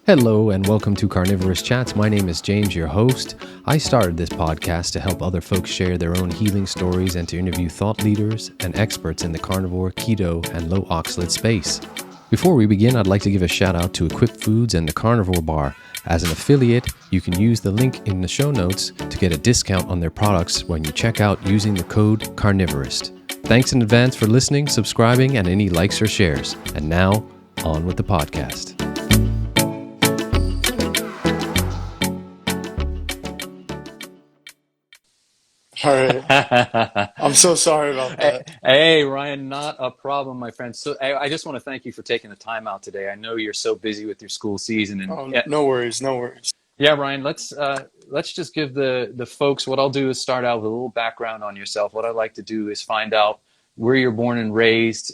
Hello and welcome to Carnivorist Chats. My name is James, your host. I started this podcast to help other folks share their own healing stories and to interview thought leaders and experts in the carnivore, keto, and low oxalate space. Before we begin, I'd like to give a shout out to Equip Foods and the Carnivore Bar. As an affiliate, you can use the link in the show notes to get a discount on their products when you check out using the code Carnivorist. Thanks in advance for listening, subscribing, and any likes or shares. And now, on with the podcast. All right. I'm so sorry about that. Hey, Ryan, not a problem, my friend. So I just want to thank you for taking the time out today. I know you're so busy with your school season, and Oh, no worries, no worries. yeah, Ryan, let's just give the folks. What I'll do is start out with a little background on yourself. What I'd like to do is find out where you're born and raised.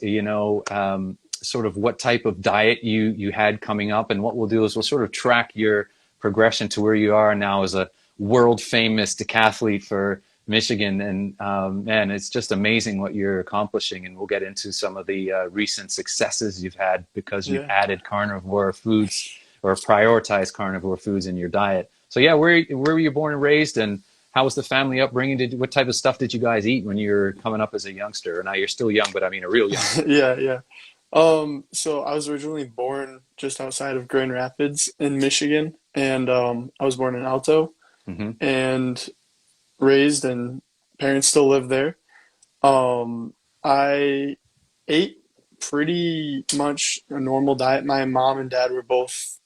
Sort of what type of diet you had coming up, and what we'll do is we'll sort of track your progression to where you are now as a world famous decathlete for Michigan. And man, it's just amazing what you're accomplishing, and we'll get into some of the recent successes you've had because you've added carnivore foods or prioritized carnivore foods in your diet. So yeah, where were you born and raised, and how was the family upbringing? What type of stuff did you guys eat when you were coming up as a youngster? Now you're still young, but I mean a real young. Yeah. So I was originally born just outside of Grand Rapids in Michigan, and I was born in Alto Mm-hmm. and raised, and parents still live there. I ate pretty much a normal diet. My mom and dad were both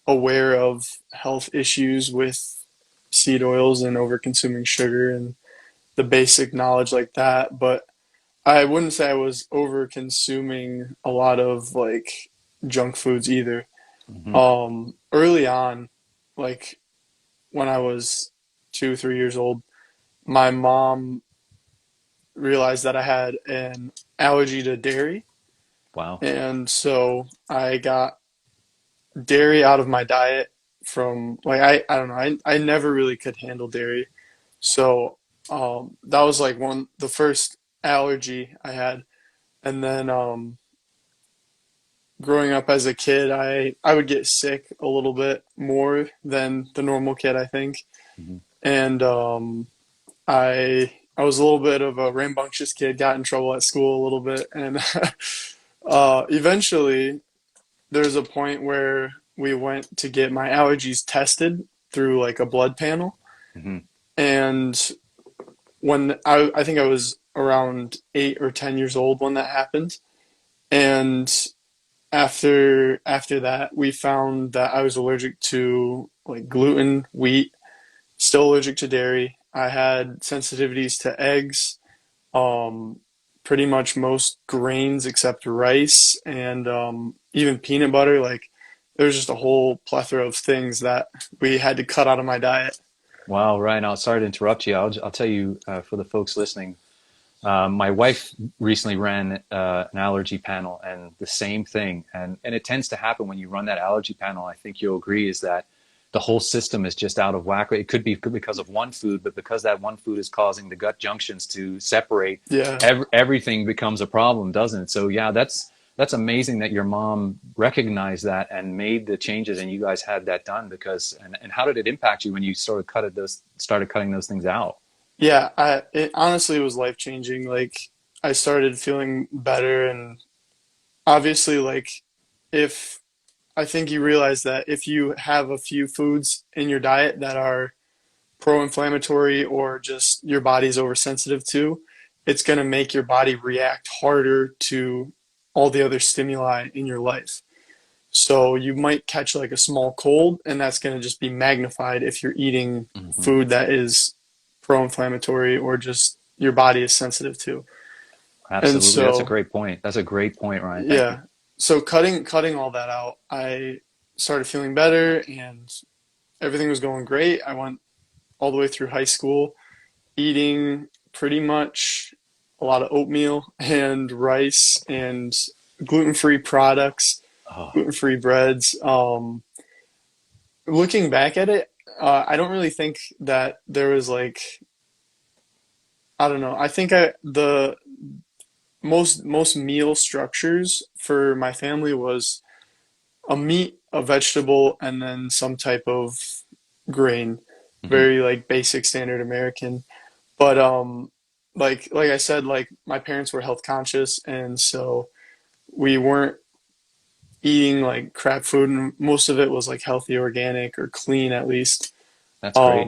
aware of health issues with seed oils and over consuming sugar and the basic knowledge like that, but I wouldn't say I was over consuming a lot of like junk foods either. Mm-hmm. Early on, like when I was 2, 3 years old, my mom realized that I had an allergy to dairy, Wow. and so I got dairy out of my diet from like I don't know, I never really could handle dairy. So that was like the first allergy I had. And then growing up as a kid, I would get sick a little bit more than the normal kid, I think. Mm-hmm. And I was a little bit of a rambunctious kid, got in trouble at school a little bit, and eventually there's a point where we went to get my allergies tested through like a blood panel. Mm-hmm. And when I think I was around 8 or 10 years old when that happened. And after that, we found that I was allergic to like gluten, wheat, still allergic to dairy. I had sensitivities to eggs, um, pretty much most grains except rice, and even peanut butter. Like there's just a whole plethora of things that we had to cut out of my diet. Wow, Ryan, sorry to interrupt you. I'll tell you for the folks listening. My wife recently ran an allergy panel, and the same thing. And it tends to happen when you run that allergy panel. I think you'll agree is that the whole system is just out of whack. It could be because of one food, but because that one food is causing the gut junctions to separate, Yeah. everything becomes a problem, doesn't it? So yeah, that's amazing that your mom recognized that and made the changes, and you guys had that done. And how did it impact you when you started cutting those things out? Yeah, it honestly was life changing. Like I started feeling better, and obviously, like if I think you realize that if you have a few foods in your diet that are pro-inflammatory or just your body's oversensitive to, it's going to make your body react harder to all the other stimuli in your life. So you might catch like a small cold, and that's going to just be magnified if you're eating Hmm. food that is pro-inflammatory or just your body is sensitive to. And Absolutely. That's a so, great point. That's a great point, Ryan. Thank you. yeah, so cutting all that out, I started feeling better, and everything was going great. I went all the way through high school eating pretty much a lot of oatmeal and rice and gluten-free products, Oh, gluten-free breads. Looking back at it, I don't really think that there was like, I don't know. I think the most meal structures for my family was a vegetable and then some type of grain, very like basic standard American. But like I said, like my parents were health conscious, and so we weren't eating like crap food, and most of it was like healthy, organic, or clean at least. That's great.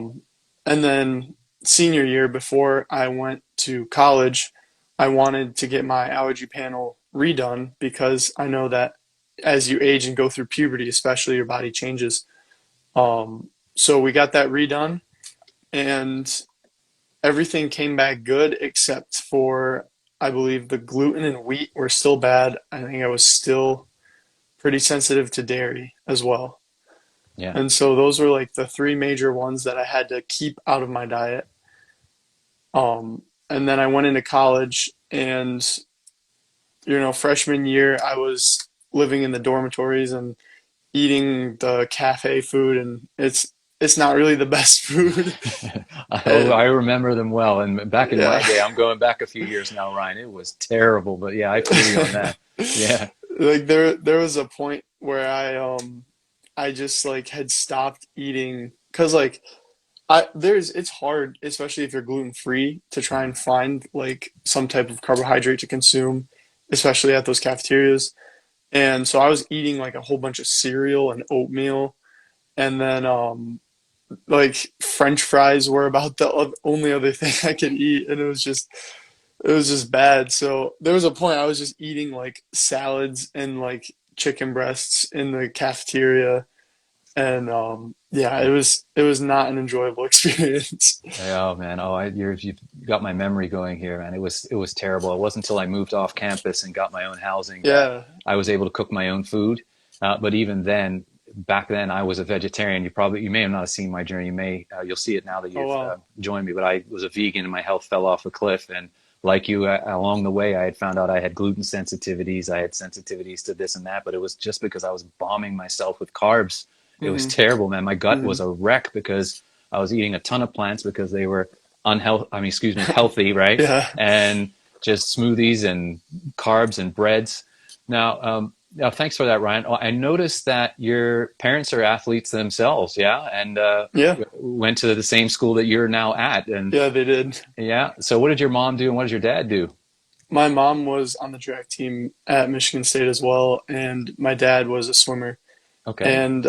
And then senior year, before I went to college, I wanted to get my allergy panel redone because I know that as you age and go through puberty, especially, your body changes. So we got that redone, and everything came back good except for, I believe, the gluten and wheat were still bad. I think I was still pretty sensitive to dairy as well. Yeah. And so those were like the three major ones that I had to keep out of my diet. And then I went into college, and, freshman year, I was living in the dormitories and eating the cafe food, and it's not really the best food. I remember them well. And back in my day, I'm going back a few years now, Ryan, it was terrible. But yeah, I feel you on that. Yeah. Like there was a point where I just like had stopped eating because like it's hard, especially if you're gluten free, to try and find like some type of carbohydrate to consume, especially at those cafeterias. And so I was eating like a whole bunch of cereal and oatmeal, and then like French fries were about the only other thing I could eat, and it was just bad. So there was a point I was just eating like salads and like chicken breasts in the cafeteria, and yeah, it was not an enjoyable experience. Oh man, you've got my memory going here, man. It was terrible. It wasn't until I moved off campus and got my own housing that Yeah. I was able to cook my own food. But even then, back then, I was a vegetarian. You may have not seen my journey. You'll see it now that Oh you've wow. joined me. But I was a vegan, and my health fell off a cliff. And like you, along the way, I had found out I had gluten sensitivities. I had sensitivities to this and that. But it was just because I was bombing myself with carbs. It was Hmm. terrible, man. My gut Hmm. was a wreck because I was eating a ton of plants because they were healthy, right? Yeah. And just smoothies and carbs and breads. Now, thanks for that, Ryan. I noticed that your parents are athletes themselves, yeah, and Yeah. went to the same school that you're now at, and Yeah, they did. yeah. So, what did your mom do, and what did your dad do? My mom was on the track team at Michigan State as well, and my dad was a swimmer. Okay, And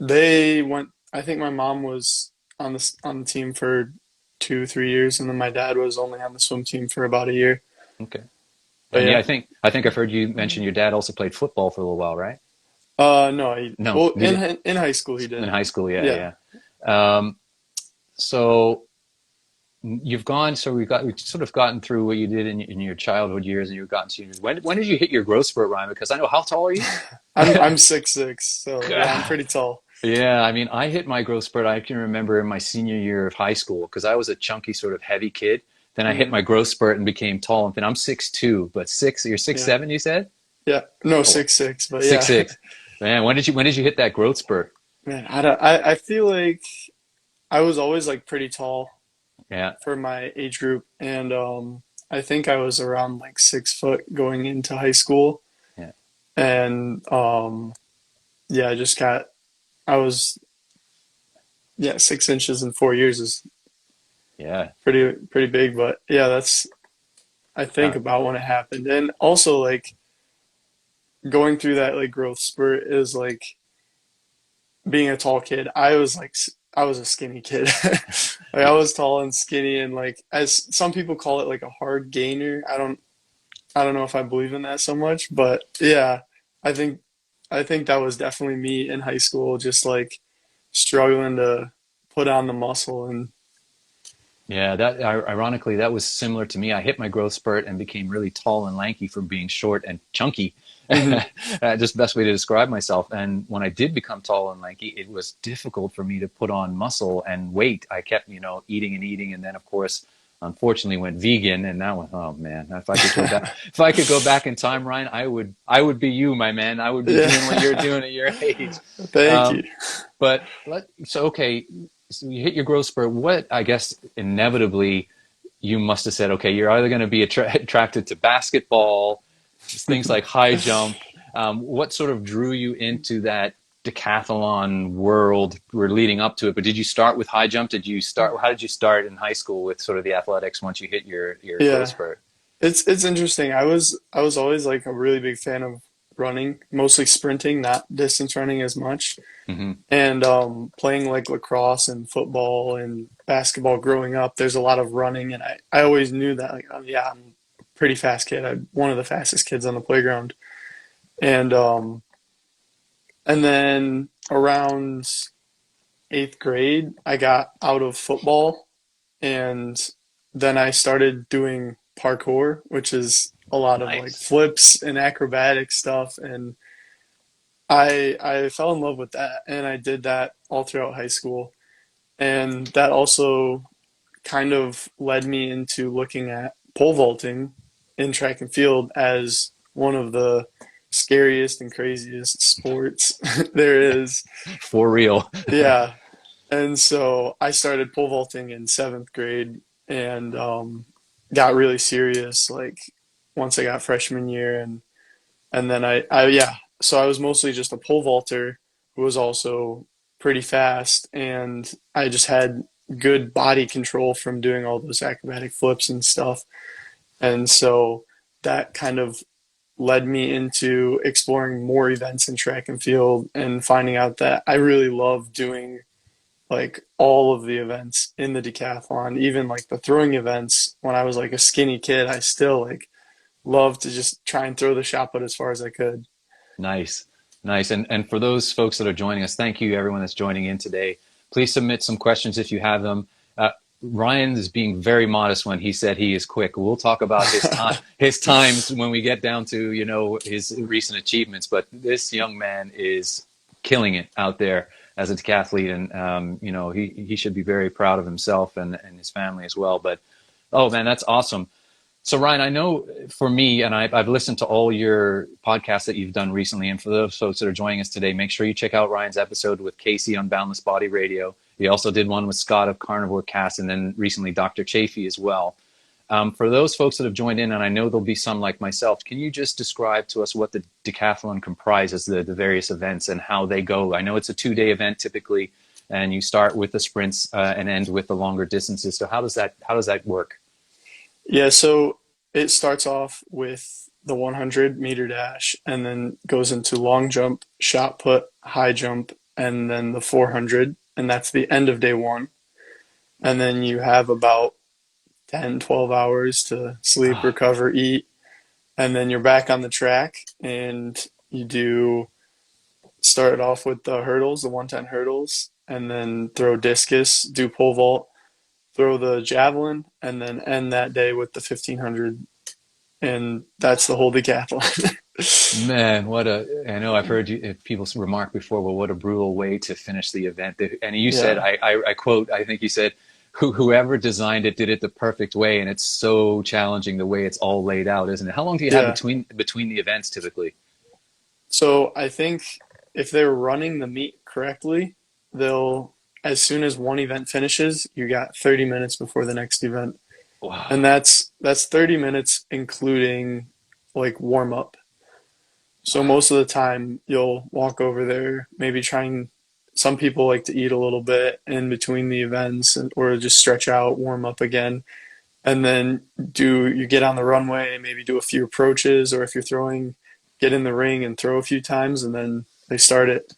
they went. I think my mom was on the team for 2, 3 years, and then my dad was only on the swim team for about a year. okay, But and yeah, yeah, I think I've heard you mention your dad also played football for a little while, right? no, No, well, he did in high school he in did. high school, Yeah. yeah, yeah. So you've gone, so we've sort of gotten through what you did in your childhood years, and you've gotten to your, when did you hit your growth spurt, Ryan? Because I know, how tall are you? I'm 6'6", so yeah, I'm pretty tall. Yeah, I mean, I hit my growth spurt. I can remember in my senior year of high school because I was a chunky, sort of heavy kid. Then I hit Hmm. my growth spurt and became tall. And then I'm 6'2", but you're six Yeah. seven, you said? Yeah. No, Oh, 6'6", but six yeah. six. Man, when did you hit that growth spurt? Man, I feel like I was always like pretty tall Yeah, for my age group, and I think I was around like 6 foot going into high school, yeah, and yeah, I was, yeah, 6 inches in 4 years is yeah. pretty big, but yeah, that's, I think, Uh, about when it happened. And also like going through that like growth spurt is like being a tall kid. I was a skinny kid. Like I was tall and skinny, and like, as some people call it, like a hard gainer. I don't know if I believe in that so much, but yeah, I think I think that was definitely me in high school, just like struggling to put on the muscle. And Yeah, that ironically, that was similar to me. I hit my growth spurt and became really tall and lanky from being short and chunky. Mhm. Just the best way to describe myself. And when I did become tall and lanky, it was difficult for me to put on muscle and weight. I kept, eating and eating, and then of course, unfortunately, went vegan. And now, oh man, if I could go back in time, Ryan, I would be you, my man. I would be doing what you're Yeah. doing at your age. Thank Um, you. but okay, so you hit your growth spurt. What, I guess, inevitably you must have said, okay, you're either going to be attracted to basketball, things like high jump. What sort of drew you into that decathlon world we're leading up to it, but did you start with high jump? How did you start in high school with sort of the athletics once you hit your growth Yeah. spurt? It's interesting. I was always like a really big fan of running, mostly sprinting, not distance running as much. Hmm. And playing like lacrosse and football and basketball growing up, there's a lot of running, and I always knew that like yeah, I'm a pretty fast kid. I'm one of the fastest kids on the playground. And and then around eighth grade, I got out of football, and then I started doing parkour, which is a lot of like Nice. flips and acrobatic stuff. And I fell in love with that, and I did that all throughout high school. And that also kind of led me into looking at pole vaulting in track and field as one of the scariest and craziest sports there is. For real. Yeah. And so I started pole vaulting in seventh grade, and got really serious like once I got freshman year. And then yeah, so I was mostly just a pole vaulter who was also pretty fast, and I just had good body control from doing all those acrobatic flips and stuff. And so that kind of led me into exploring more events in track and field and finding out that I really love doing like all of the events in the decathlon, even like the throwing events. When I was like a skinny kid, I still like loved to just try and throw the shot put as far as I could. Nice, nice. And for those folks that are joining us, thank you everyone that's joining in today. Please submit some questions if you have them. Ryan is being very modest when he said he is quick. We'll talk about his times when we get down to his recent achievements. But this young man is killing it out there as a decathlete, and he should be very proud of himself and his family as well. But oh man, that's awesome. So Ryan, I know for me, and I've listened to all your podcasts that you've done recently, and for those folks that are joining us today, make sure you check out Ryan's episode with Casey on Boundless Body Radio. He also did one with Scott of Carnivore Cast, and then recently Dr. Chafee as well. For those folks that have joined in, and I know there'll be some like myself, can you just describe to us what the decathlon comprises, the various events and how they go? I know it's a 2-day event typically, and you start with the sprints and end with the longer distances. So how does that work? Yeah, so it starts off with the 100-meter dash, and then goes into long jump, shot put, high jump, and then the 400, and that's the end of day one. And then you have about 10, 12 hours to sleep, recover, eat, and then you're back on the track, and you start off with the hurdles, the 110 hurdles, and then throw discus, do pole vault, throw the javelin, and then end that day with the 1500. And that's the whole decathlon. Man, I know I've heard people remark before, well, what a brutal way to finish the event. And you said, Yeah. I quote, I think you said, whoever designed it did it the perfect way. And it's so challenging the way it's all laid out, isn't it? How long do you have Yeah. between the events typically? So I think if they're running the meet correctly, as soon as one event finishes, you got 30 minutes before the next event. Wow. And that's 30 minutes including like warm up. So most of the time you'll walk over there, maybe some people like to eat a little bit in between the events, or just stretch out, warm up again. And then you get on the runway, maybe do a few approaches, or if you're throwing, get in the ring and throw a few times, and then they start it.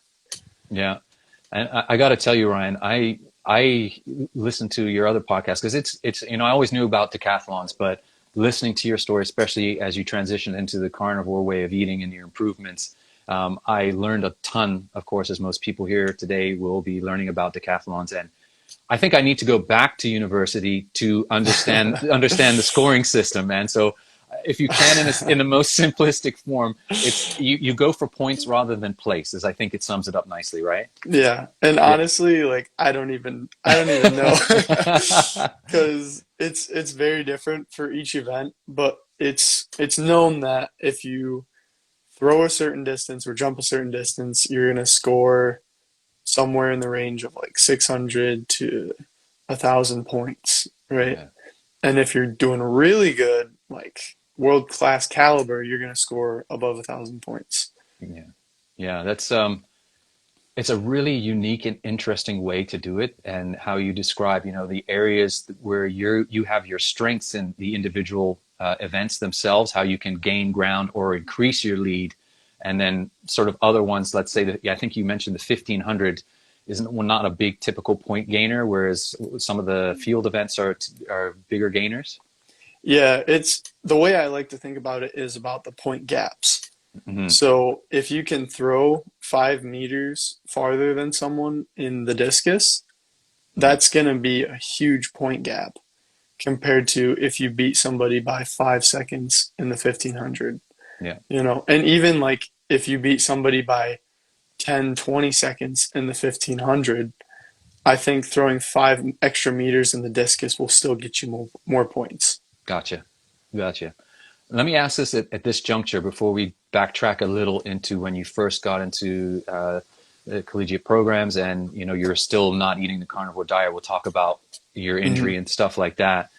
Yeah. And I got to tell you, Ryan, I listened to your other podcast because it's I always knew about decathlons, but listening to your story, especially as you transition into the carnivore way of eating and your improvements, I learned a ton, of course, as most people here today will be learning about decathlons. And I think I need to go back to university to understand the scoring system, man. So if you can, in the most simplistic form, it's you go for points rather than places. I think it sums it up nicely, right? Yeah. And Yeah. honestly, like I don't even know because it's very different for each event, but it's known that if you throw a certain distance or jump a certain distance, you're going to score somewhere in the range of like 600 to 1,000 points, right? Yeah. And if you're doing really good, like world-class caliber, you're going to score above 1,000 points. Yeah. Yeah. That's It's a really unique and interesting way to do it, and how you describe, the areas where you have your strengths in the individual events themselves, how you can gain ground or increase your lead, and then sort of other ones. Let's say that, yeah, I think you mentioned the 1500 isn't well, not a big typical point gainer, whereas some of the field events are bigger gainers. Yeah, it's the way I like to think about it is about the point gaps. Hmm. So if you can throw 5 meters farther than someone in the discus, that's going to be a huge point gap compared to if you beat somebody by 5 seconds in the 1500, Yeah. and even like if you beat somebody by 10, 20 seconds in the 1500, I think throwing 5 extra meters in the discus will still get you more points. Gotcha. Gotcha. Let me ask this at this juncture before we backtrack a little into when you first got into the collegiate programs, and you're still not eating the carnivore diet. We'll talk about your injury and stuff like that.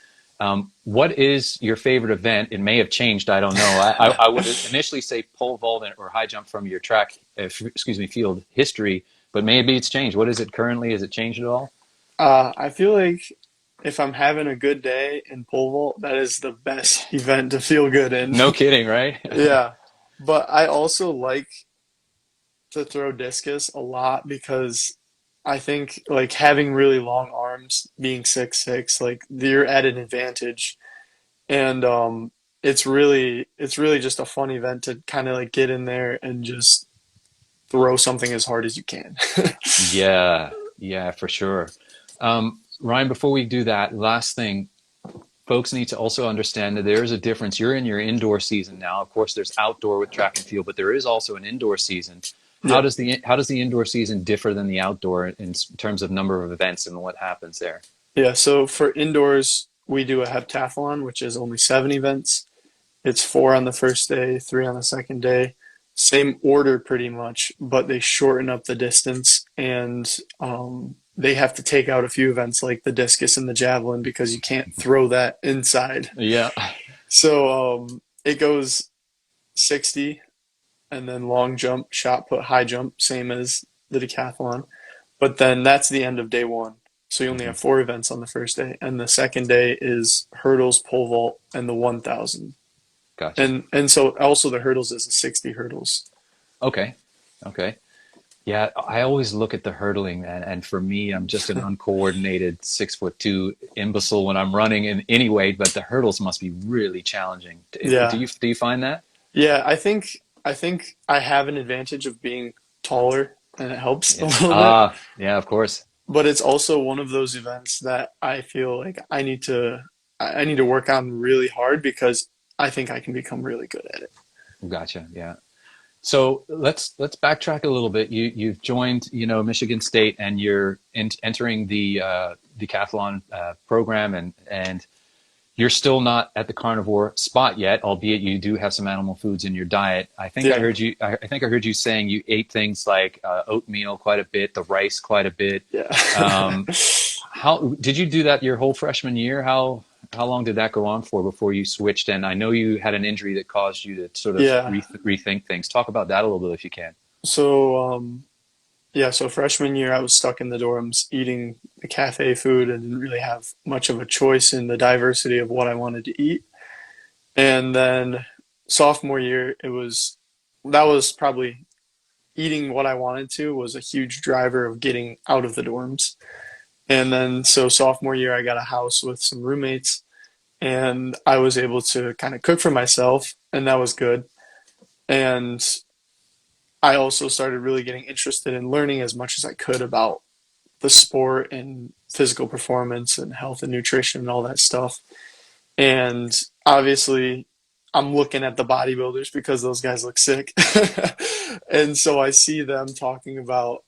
What is your favorite event? It may have changed. I don't know. I would initially say pole vault or high jump from your track, field history, but maybe it's changed. What is it currently? Has it changed at all? I feel like if I'm having a good day in pole vault, that is the best event to feel good in. No kidding, right? Yeah. But I also like to throw discus a lot because I think like having really long arms, being 6'6", like you're at an advantage. And it's really just a fun event to kind of like get in there and just throw something as hard as you can. Yeah, yeah, for sure. Ryan, before we do that, last thing, folks need to also understand that there is a difference. You're in your indoor season now. Of course, there's outdoor with track and field, but there is also an indoor season. How Yeah. does the indoor season differ than the outdoor in terms of number of events and what happens there? Yeah, so for indoors, we do a heptathlon, which is only 7 events. It's 4 on the first day, 3 on the second day. Same order pretty much, but they shorten up the distance and they have to take out a few events like the discus and the javelin because you can't throw that inside. Yeah. So it goes 60 and then long jump, shot put, high jump, same as the decathlon. But then that's the end of day one. So you only Hmm. have 4 events on the first day, and the second day is hurdles, pole vault, and the 1,000. Gotcha. And so also the hurdles is the 60 hurdles. Okay. Okay. Yeah, I always look at the hurdling, and for me, I'm just an uncoordinated 6'2" imbecile when I'm running in any way. But the hurdles must be really challenging. Do Yeah. you find that? Yeah, I think I have an advantage of being taller and it helps a Yeah. little bit. Yeah, of course. But it's also one of those events that I feel like I need to work on really hard because I think I can become really good at it. Gotcha. Yeah. So let's backtrack a little bit. You've joined, Michigan State, and you're entering the decathlon program, and you're still not at the carnivore spot yet, albeit you do have some animal foods in your diet. I think I Yeah. heard you. I think I heard you saying you ate things like oatmeal quite a bit, the rice quite a bit. Yeah. Um, how did you do that your whole freshman year? How long did that go on for before you switched? And I know you had an injury that caused you to sort of Yeah. rethink things. Talk about that a little bit if you can. So yeah, so freshman year I was stuck in the dorms eating the cafe food and didn't really have much of a choice in the diversity of what I wanted to eat. And then sophomore year, that was probably eating what I wanted to was a huge driver of getting out of the dorms. And then so sophomore year, I got a house with some roommates and I was able to kind of cook for myself, and that was good. And I also started really getting interested in learning as much as I could about the sport and physical performance and health and nutrition and all that stuff. And obviously, I'm looking at the bodybuilders because those guys look sick. And so I see them talking about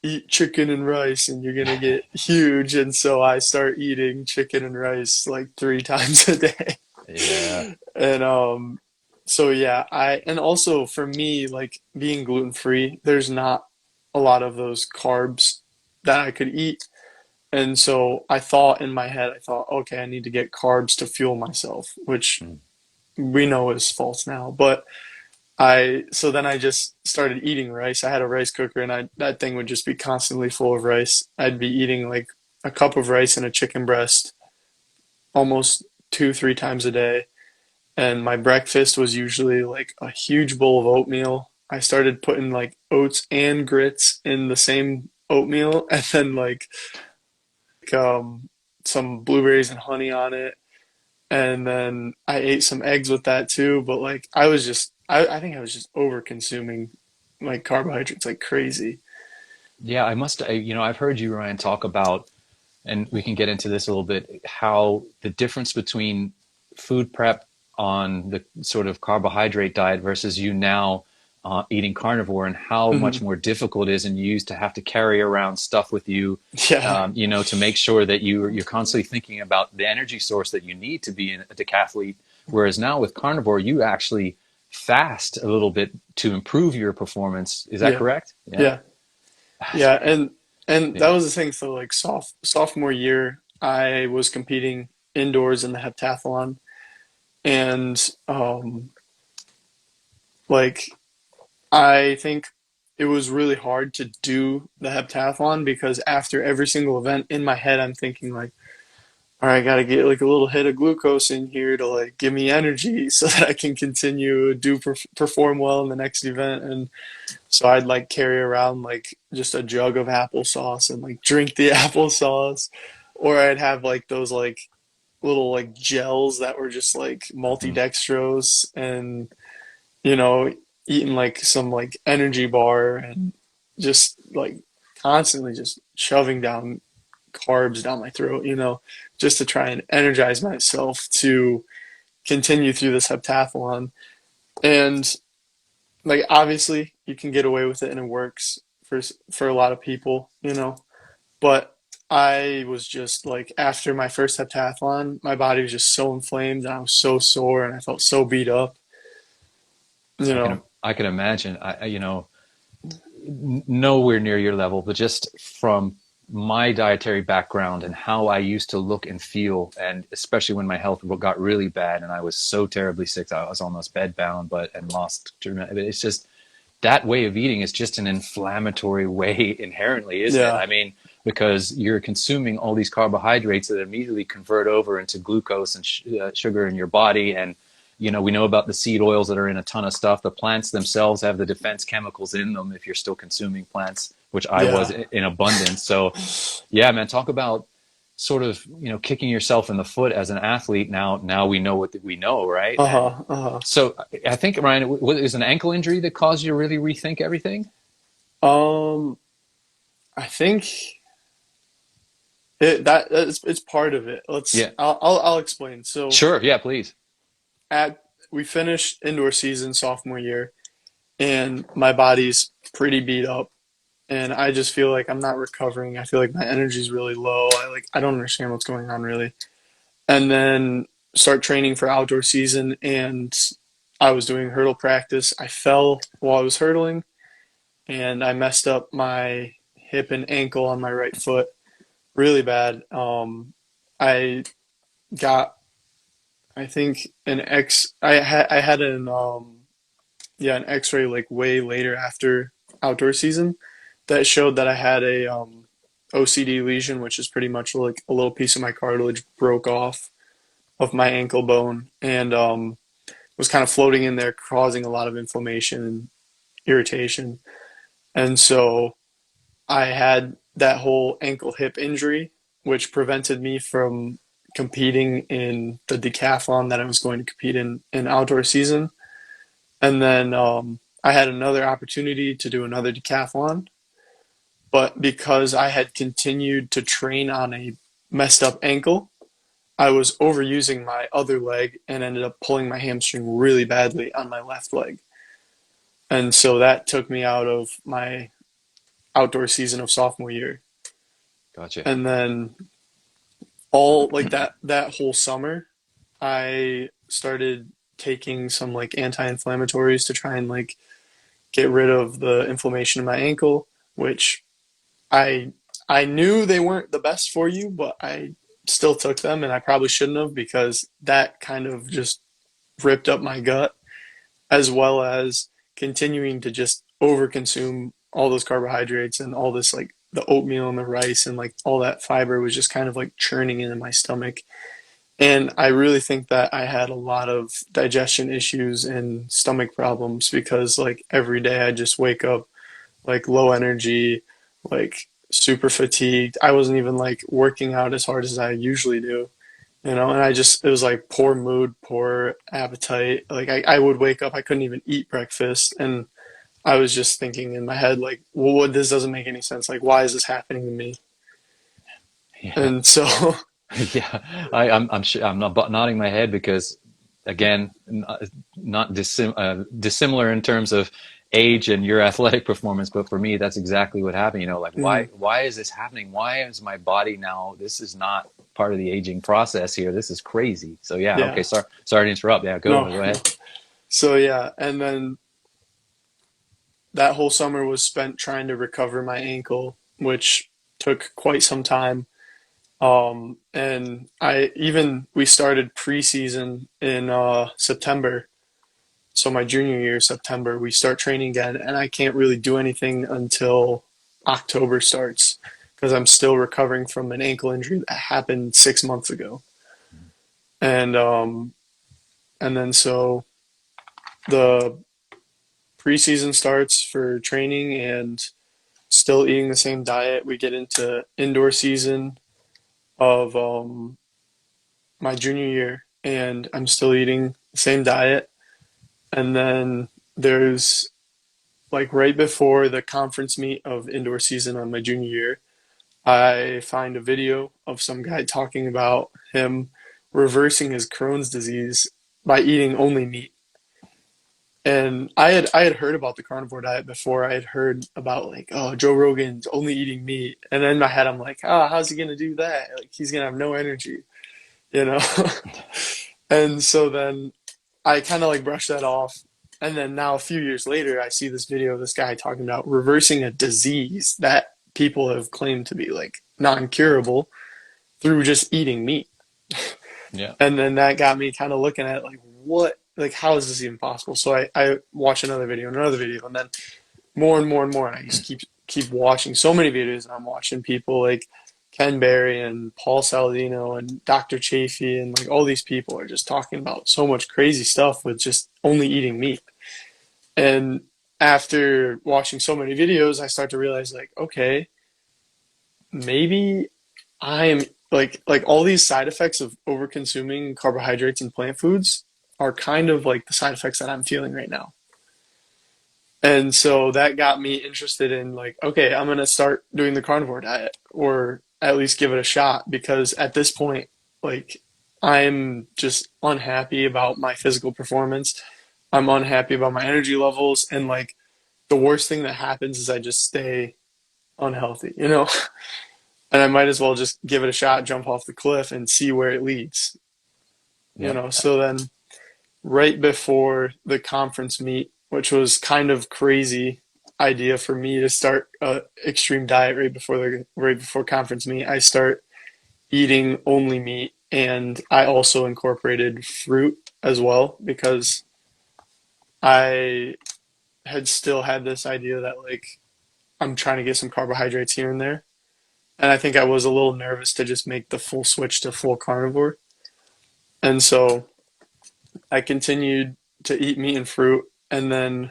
eat chicken and rice and you're going to get huge. And so I start eating chicken and rice like 3 times a day. Yeah. And so yeah, and also for me, like being gluten free, there's not a lot of those carbs that I could eat. And so I thought in my head, okay, I need to get carbs to fuel myself, which Mm. we know is false now. But so then I just started eating rice. I had a rice cooker, and that thing would just be constantly full of rice. I'd be eating like a cup of rice and a chicken breast almost 2, 3 times a day. And my breakfast was usually like a huge bowl of oatmeal. I started putting like oats and grits in the same oatmeal, and then like some blueberries and honey on it. And then I ate some eggs with that too. But like I think I was just over consuming like carbohydrates like crazy. Yeah, I've heard you, Ryan, talk about, and we can get into this a little bit, how the difference between food prep on the sort of carbohydrate diet versus you now eating carnivore, and how much Hmm. more difficult it is, and you used to have to carry around stuff with you, Yeah. to make sure that you're constantly thinking about the energy source that you need to be a decathlete. Whereas now with carnivore, you actually fast a little bit to improve your performance. Is that Yeah. correct? Yeah. Yeah. Yeah. And that Yeah. was the thing. So like sophomore year, I was competing indoors in the heptathlon, and like I think it was really hard to do the heptathlon because after every single event in my head, I'm thinking like, all right, I got to get like a little hit of glucose in here to like give me energy so that I can continue perform well in the next event. And so I'd like carry around like just a jug of applesauce and like drink the applesauce, or I'd have like those like little like gels that were just like Mhm. multi-dextrose, and you know, eating like some like energy bar, and just like constantly just shoving down carbs down my throat, just to try and energize myself to continue through this heptathlon. And like obviously you can get away with it and it works for a lot of people, but I was just like after my first heptathlon, my body was just so inflamed and I was so sore and I felt so beat up, you know. I can imagine. Nowhere near your level, but just from my dietary background and how I used to look and feel, and especially when my health got really bad and I was so terribly sick, I was almost bedbound, and lost. It's just that way of eating is just an inflammatory way inherently, isn't it? Yeah. I mean, because you're consuming all these carbohydrates that immediately convert over into glucose and sugar in your body. And we know about the seed oils that are in a ton of stuff. The plants themselves have the defense chemicals in them if you're still consuming plants, which I was Yeah. in abundance. So yeah, man, talk about sort of, kicking yourself in the foot as an athlete. Now we know what we know, right? And Uh-huh. Uh-huh. so I think, Ryan, is an ankle injury that caused you to really rethink everything? Um, I think it's part of it. Yeah. I'll explain. So Sure. Yeah, please. at we finished indoor season sophomore year, and my body's pretty beat up, and I just feel like I'm not recovering. I feel like my energy's really low. I don't understand what's going on really. And then start training for outdoor season, and I was doing hurdle practice. I fell while I was hurdling, and I messed up my hip and ankle on my right foot really bad. I got, I think, I had an X-ray like way later after outdoor season that showed that I had a OCD lesion, which is pretty much like a little piece of my cartilage broke off of my ankle bone, and was kind of floating in there, causing a lot of inflammation and irritation. And so I had that whole ankle hip injury, which prevented me from competing in the decathlon that I was going to compete in outdoor season. And then I had another opportunity to do another decathlon, but because I had continued to train on a messed up ankle, I was overusing my other leg and ended up pulling my hamstring really badly on my left leg. And so that took me out of my outdoor season of sophomore year. Gotcha. And then all like that whole summer, I started taking some like anti-inflammatories to try and like get rid of the inflammation in my ankle, which I I knew they weren't the best for you, but I still took them, and I probably shouldn't have because that kind of just ripped up my gut. as well as continuing to just overconsume all those carbohydrates and all this like the oatmeal and the rice and like all that fiber was just kind of like churning into my stomach. And I really think that I had a lot of digestion issues and stomach problems because like every day I just wake up like low energy, like super fatigued. I wasn't even like working out as hard as I usually do, and it was like poor mood, poor appetite. Like I would wake up, I couldn't even eat breakfast. And I was just thinking in my head, like, well, this doesn't make any sense. Like, why is this happening to me? Yeah. And so, Yeah, I'm sure I'm not nodding my head because, again, not dissimilar in terms of age and your athletic performance, but for me, that's exactly what happened. You know, like mm, why is this happening? Why is my body now? This is not part of the aging process here. This is crazy. So yeah, yeah, okay, sorry to interrupt. Yeah, no. go ahead. So yeah, and then that whole summer was spent trying to recover my ankle, which took quite some time. And we started preseason in September. So my junior year, September, we start training again, and I can't really do anything until October starts because I'm still recovering from an ankle injury that happened 6 months ago. And then so the preseason starts for training and still eating the same diet. We get into indoor season of my junior year, and I'm still eating the same diet. And then there's like right before the conference meet of indoor season on my junior year, I find a video of some guy talking about him reversing his Crohn's disease by eating only meat. And I had heard about the carnivore diet before. I had heard about like, oh, Joe Rogan's only eating meat. And then in my head I'm like, oh, how's he gonna do that? Like he's gonna have no energy, you know? And so then I kind of like brushed that off. And then now a few years later, I see this video of this guy talking about reversing a disease that people have claimed to be like non-curable through just eating meat. Yeah. And then that got me kind of looking at like, what, like, how is this even possible? So I watch another video and another video, and then more and more and more. And I just keep watching so many videos, and I'm watching people like Ken Berry and Paul Saladino and Dr. Chafee and like all these people are just talking about so much crazy stuff with just only eating meat. And after watching so many videos, I start to realize like, okay, maybe I am like all these side effects of over consuming carbohydrates and plant foods are kind of like the side effects that I'm feeling right now. And so that got me interested in like, okay, I'm gonna start doing the carnivore diet or at least give it a shot because at this point, like I'm just unhappy about my physical performance. I'm unhappy about my energy levels, and like the worst thing that happens is I just stay unhealthy, you know? And I might as well just give it a shot, jump off the cliff and see where it leads, you Yeah. know? So then right before the conference meet, which was kind of crazy idea for me to start a extreme diet right before conference meet. I start eating only meat, and I also incorporated fruit as well because I had still had this idea that like I'm trying to get some carbohydrates here and there. And I think I was a little nervous to just make the full switch to full carnivore. And so I continued to eat meat and fruit, and then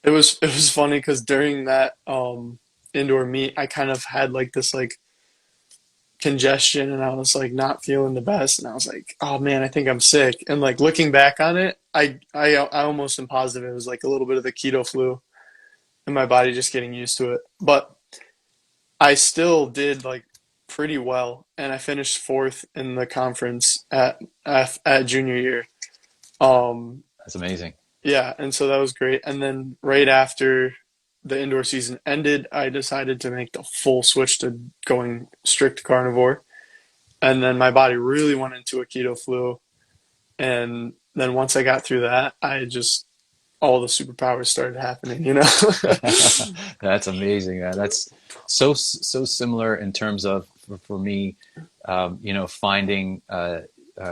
it was funny because during that indoor meet, I kind of had like this like congestion, and I was like not feeling the best, and I was like, oh man, I think I'm sick. And like looking back on it, I almost am positive it was like a little bit of the keto flu, and my body just getting used to it. But I still did like pretty well, and I finished fourth in the conference at junior year. Um, That's amazing. Yeah, and so that was great. And then right after the indoor season ended, I decided to make the full switch to going strict carnivore. And then my body really went into a keto flu. And then once I got through that, all the superpowers started happening, you know? That's amazing, man. That's so similar in terms of for me, finding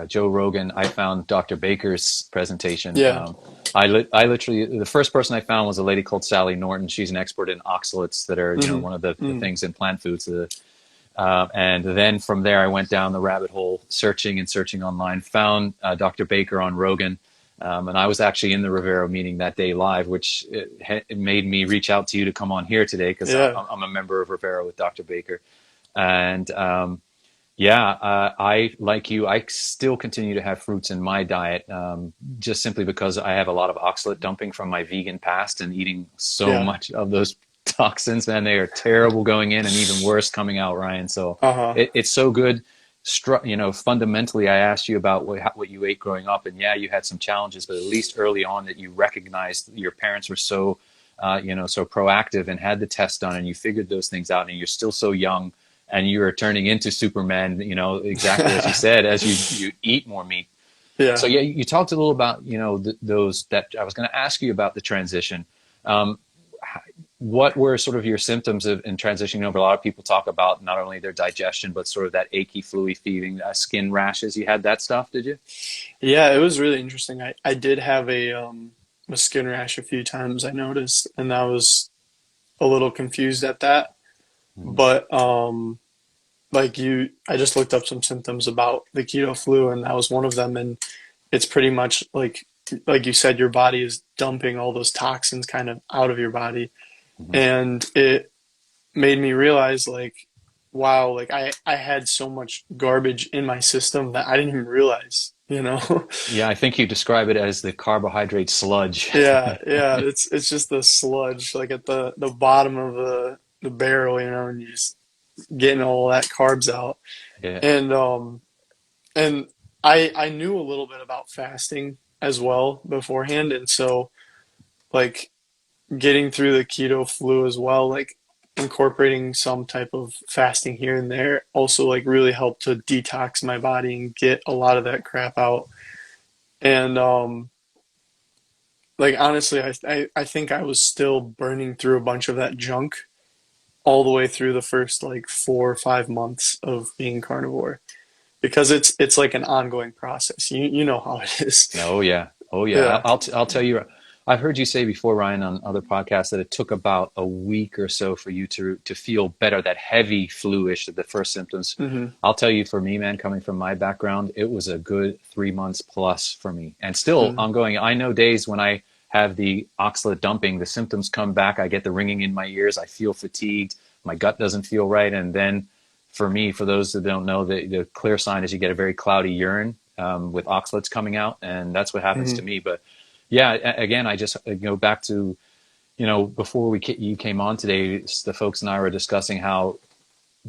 Joe Rogan. I found Dr. Baker's presentation Yeah. I literally, the first person I found was a lady called Sally Norton. She's an expert in oxalates that are, one of the things in plant foods. And then from there, I went down the rabbit hole, searching online, found Dr. Baker on Rogan. And I was actually in the Rivero meeting that day live, which it made me reach out to you to come on here today because I'm a member of Rivero with Dr. Baker. And I, like you, I still continue to have fruits in my diet, just simply because I have a lot of oxalate dumping from my vegan past and eating so much of those toxins, man. They are terrible going in and even worse coming out, Ryan. So it's so good. Fundamentally, I asked you about what you ate growing up, and you had some challenges, but at least early on that you recognized your parents were so proactive and had the test done, and you figured those things out, and you're still so young, and you are turning into Superman, exactly as you said, as you eat more meat. Yeah. So you talked a little about, those that I was going to ask you about the transition. What were sort of your symptoms in transitioning over? A lot of people talk about not only their digestion, but sort of that achy, fluey feeling, skin rashes. You had that stuff, did you? Yeah, it was really interesting. I did have a skin rash a few times, I noticed, and I was a little confused at that. But I just looked up some symptoms about the keto flu, and that was one of them. And it's pretty much like you said, your body is dumping all those toxins kind of out of your body. And it made me realize, wow, I had so much garbage in my system that I didn't even realize, Yeah, I think you describe it as the carbohydrate sludge. Yeah, it's just the sludge, at the bottom of the barrel, and you just getting all that carbs out. Yeah. And I knew a little bit about fasting as well beforehand, and so getting through the keto flu as well, incorporating some type of fasting here and there also really helped to detox my body and get a lot of that crap out. And honestly, I think I was still burning through a bunch of that junk all the way through the first 4 or 5 months of being carnivore, because it's like an ongoing process. You know how it is. Oh yeah. I'll tell you. I've heard you say before, Ryan, on other podcasts that it took about a week or so for you to feel better, that heavy flu-ish, the first symptoms. I'll tell you, for me, man, coming from my background, it was a good 3 months plus for me, and still ongoing. I know days when I have the oxalate dumping, the symptoms come back. I get the ringing in my ears. I feel fatigued. My gut doesn't feel right. And then for me, for those that don't know, the clear sign is you get a very cloudy urine with oxalates coming out, and that's what happens to me. But yeah, again, I just go back to, before you came on today, the folks and I were discussing how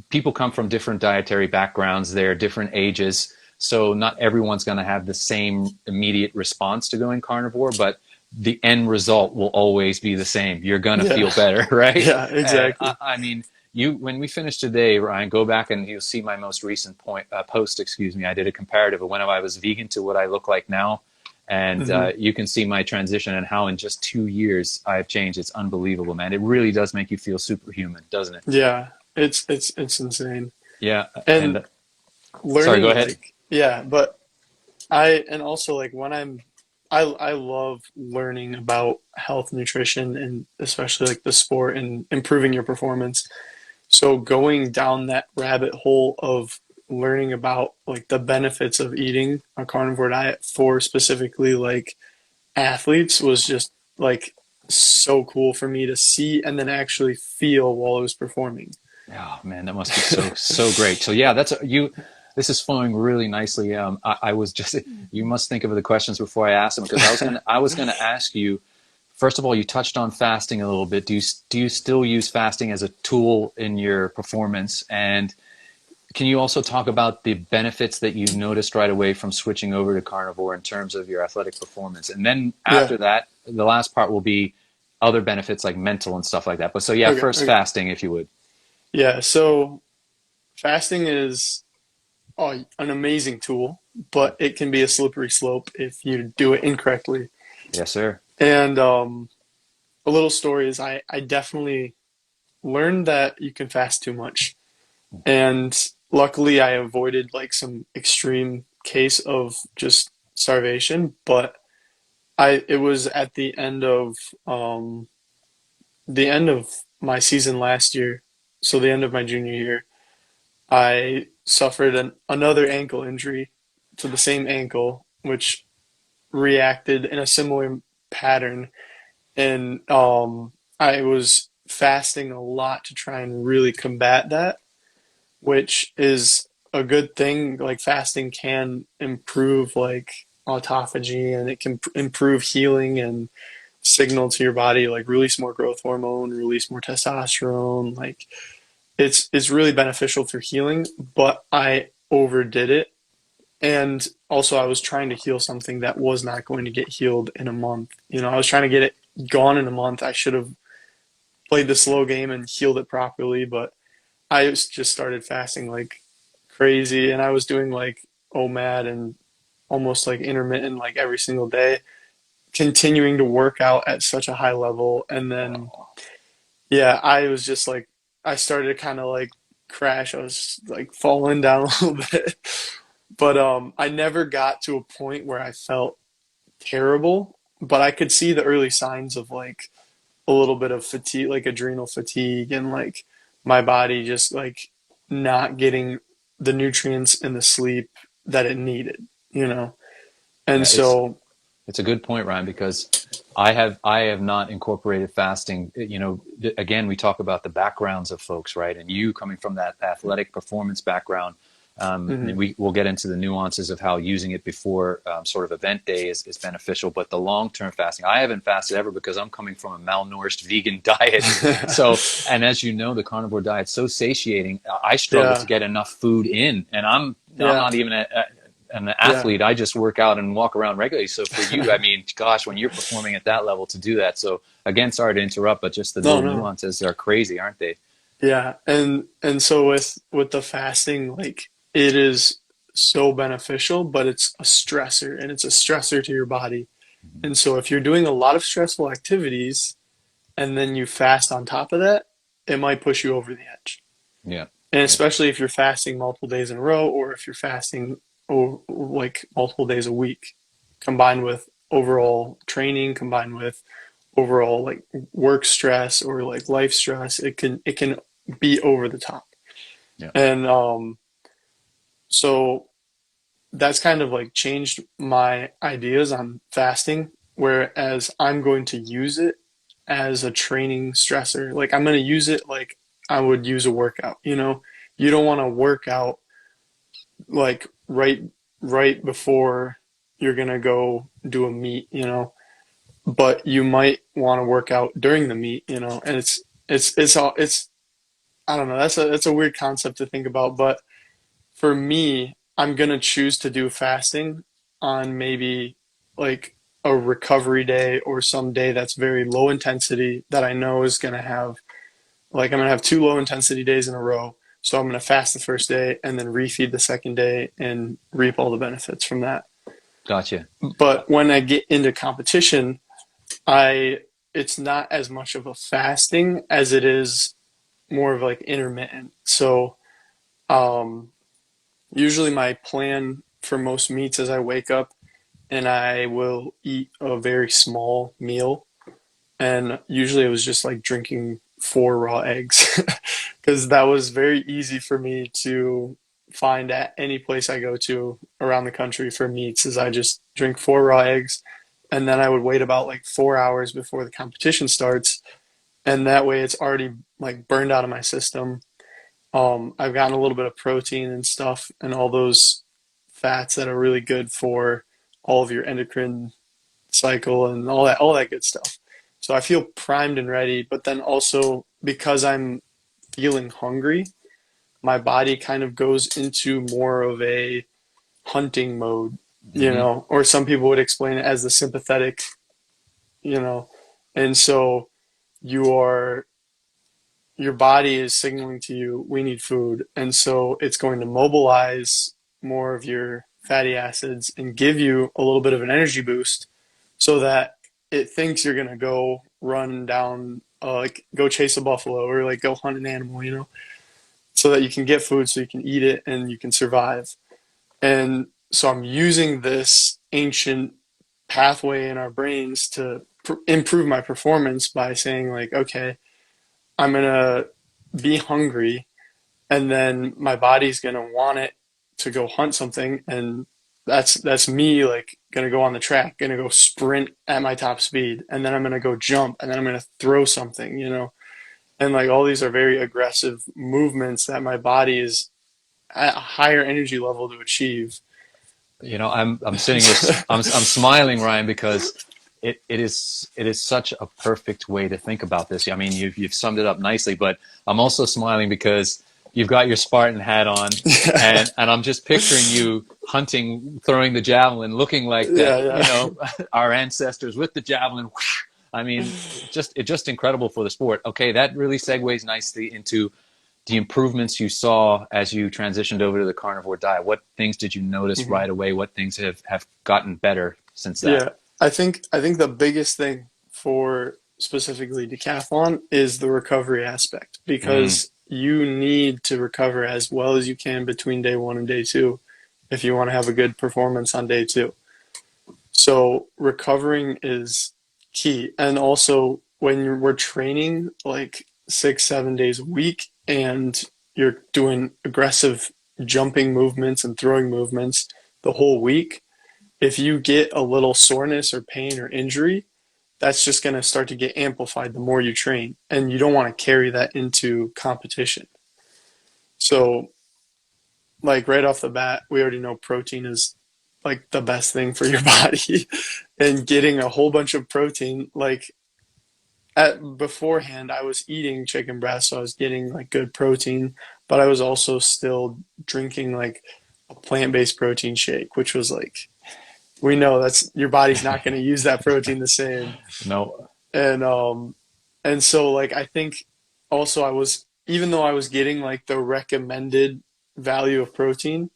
people come from different dietary backgrounds. They're different ages. So not everyone's going to have the same immediate response to going carnivore, but the end result will always be the same. You're going to feel better, right? Yeah, exactly. I mean, when we finish today, Ryan, go back and you'll see my most recent post. I did a comparative of when I was vegan to what I look like now. And you can see my transition and how in just 2 years I've changed. It's unbelievable, man. It really does make you feel superhuman, doesn't it? Yeah, it's insane. Yeah, and learning. Sorry, go ahead. But when I love learning about health, nutrition, and especially the sport and improving your performance. So going down that rabbit hole of learning about the benefits of eating a carnivore diet for specifically athletes was just so cool for me to see and then actually feel while I was performing. Oh man, that must be so great. So yeah, this is flowing really nicely. I was just, you must think of the questions before I ask them, because I was gonna ask you, first of all, you touched on fasting a little bit. Do you still use fasting as a tool in your performance? And can you also talk about the benefits that you noticed right away from switching over to carnivore in terms of your athletic performance? And then after that, the last part will be other benefits like mental and stuff like that. But so fasting, if you would. Yeah, so fasting is an amazing tool, but it can be a slippery slope if you do it incorrectly. Yes, sir. And a little story is I definitely learned that you can fast too much. And luckily I avoided some extreme case of just starvation, but it was at the end of my season last year, so the end of my junior year. I suffered another ankle injury to the same ankle, which reacted in a similar pattern. And I was fasting a lot to try and really combat that, which is a good thing. Like fasting can improve like autophagy, and it can improve healing and signal to your body, like release more growth hormone, release more testosterone. Like it's really beneficial for healing, but I overdid it. And also I was trying to heal something that was not going to get healed in a month. I was trying to get it gone in a month. I should have played the slow game and healed it properly, but just started fasting like crazy, and I was doing like OMAD and almost like intermittent like every single day, continuing to work out at such a high level. And then yeah, I was just like, I started to kind of like crash. I was like falling down a little bit. But I never got to a point where I felt terrible, but I could see the early signs of like a little bit of fatigue, like adrenal fatigue, and like my body just like not getting the nutrients and the sleep that it needed, you know? And Yeah, so, it's a good point, Ryan, because I have not incorporated fasting. Again, we talk about the backgrounds of folks, right? And you coming from that athletic performance background, mhm, and we'll get into the nuances of how using it before sort of event day is beneficial. But the long-term fasting, I haven't fasted ever because I'm coming from a malnourished vegan diet. So, and as you know, the carnivore diet's so satiating. I struggle to yeah, get enough food in, and I'm yeah, not even an yeah, athlete. I just work out and walk around regularly. So for you, I mean, gosh, when you're performing at that level to do that. So again, sorry to interrupt, but just the no, little no, nuances are crazy, aren't they? yeah. And so with the fasting, like it is so beneficial, but it's a stressor, and it's a stressor to your body. Mhm. And so if you're doing a lot of stressful activities and then you fast on top of that, it might push you over the edge. Yeah. And Yeah. especially if you're fasting multiple days in a row, or if you're fasting like multiple days a week, combined with overall training, combined with overall like work stress or like life stress, it can be over the top. Yeah. And so that's kind of like changed my ideas on fasting, whereas I'm going to use it as a training stressor. Like I'm going to use it like I would use a workout, you know? You don't want to work out like right before you're going to go do a meet, you know? But you might want to work out during the meet, you know? And it's I don't know, that's a weird concept to think about, but for me, I'm gonna choose to do fasting on maybe like a recovery day or some day that's very low intensity that I know is gonna have like I'm gonna have two low intensity days in a row. So I'm gonna fast the first day and then refeed the second day and reap all the benefits from that. Gotcha. But when I get into competition, I it's not as much of a fasting as it is more of like intermittent. So um usually my plan for most meets is I wake up and I will eat a very small meal. And usually it was just like drinking four raw eggs because that was very easy for me to find at any place I go to around the country for meets is I just drink four raw eggs, and then I would wait about like 4 hours before the competition starts, and that way it's already like burned out of my system. I've gotten a little bit of protein and stuff and all those fats that are really good for all of your endocrine cycle and all that good stuff. So I feel primed and ready, but then also because I'm feeling hungry, my body kind of goes into more of a hunting mode, you Hmm. know, or some people would explain it as the sympathetic, you know. And so you are your body is signaling to you, we need food. And so it's going to mobilize more of your fatty acids and give you a little bit of an energy boost so that it thinks you're going to go run down, like go chase a buffalo or like go hunt an animal, you know, so that you can get food so you can eat it and you can survive. And so I'm using this ancient pathway in our brains to improve my performance by saying like, okay, I'm going to be hungry, and then my body's going to want it to go hunt something. And that's me like going to go on the track, going to go sprint at my top speed. And then I'm going to go jump, and then I'm going to throw something, you know? And like all these are very aggressive movements that my body is at a higher energy level to achieve. You know, I'm sitting here, I'm smiling, Ryan, because it is such a perfect way to think about this. I mean, you've summed it up nicely, but I'm also smiling because you've got your Spartan hat on, and I'm just picturing you hunting, throwing the javelin, looking like that, you know, our ancestors with the javelin. I mean, it's just incredible for the sport. Okay, that really segues nicely into the improvements you saw as you transitioned over to the carnivore diet. What things did you notice right away? What things have gotten better since that? Yeah, I think the biggest thing for specifically decathlon is the recovery aspect, because you need to recover as well as you can between day 1 and day 2 if you want to have a good performance on day 2. So recovering is key. And also when we're training like 6-7 days a week and you're doing aggressive jumping movements and throwing movements the whole week, if you get a little soreness or pain or injury, that's just going to start to get amplified the more you train, and you don't want to carry that into competition. So like right off the bat, we already know protein is like the best thing for your body. And getting a whole bunch of protein, like beforehand I was eating chicken breast, so I was getting like good protein, but I was also still drinking like a plant-based protein shake, which was like, we know that's, your body's not going to use that protein the same. No. And so like I think also I was, even though I was getting like the recommended value of protein,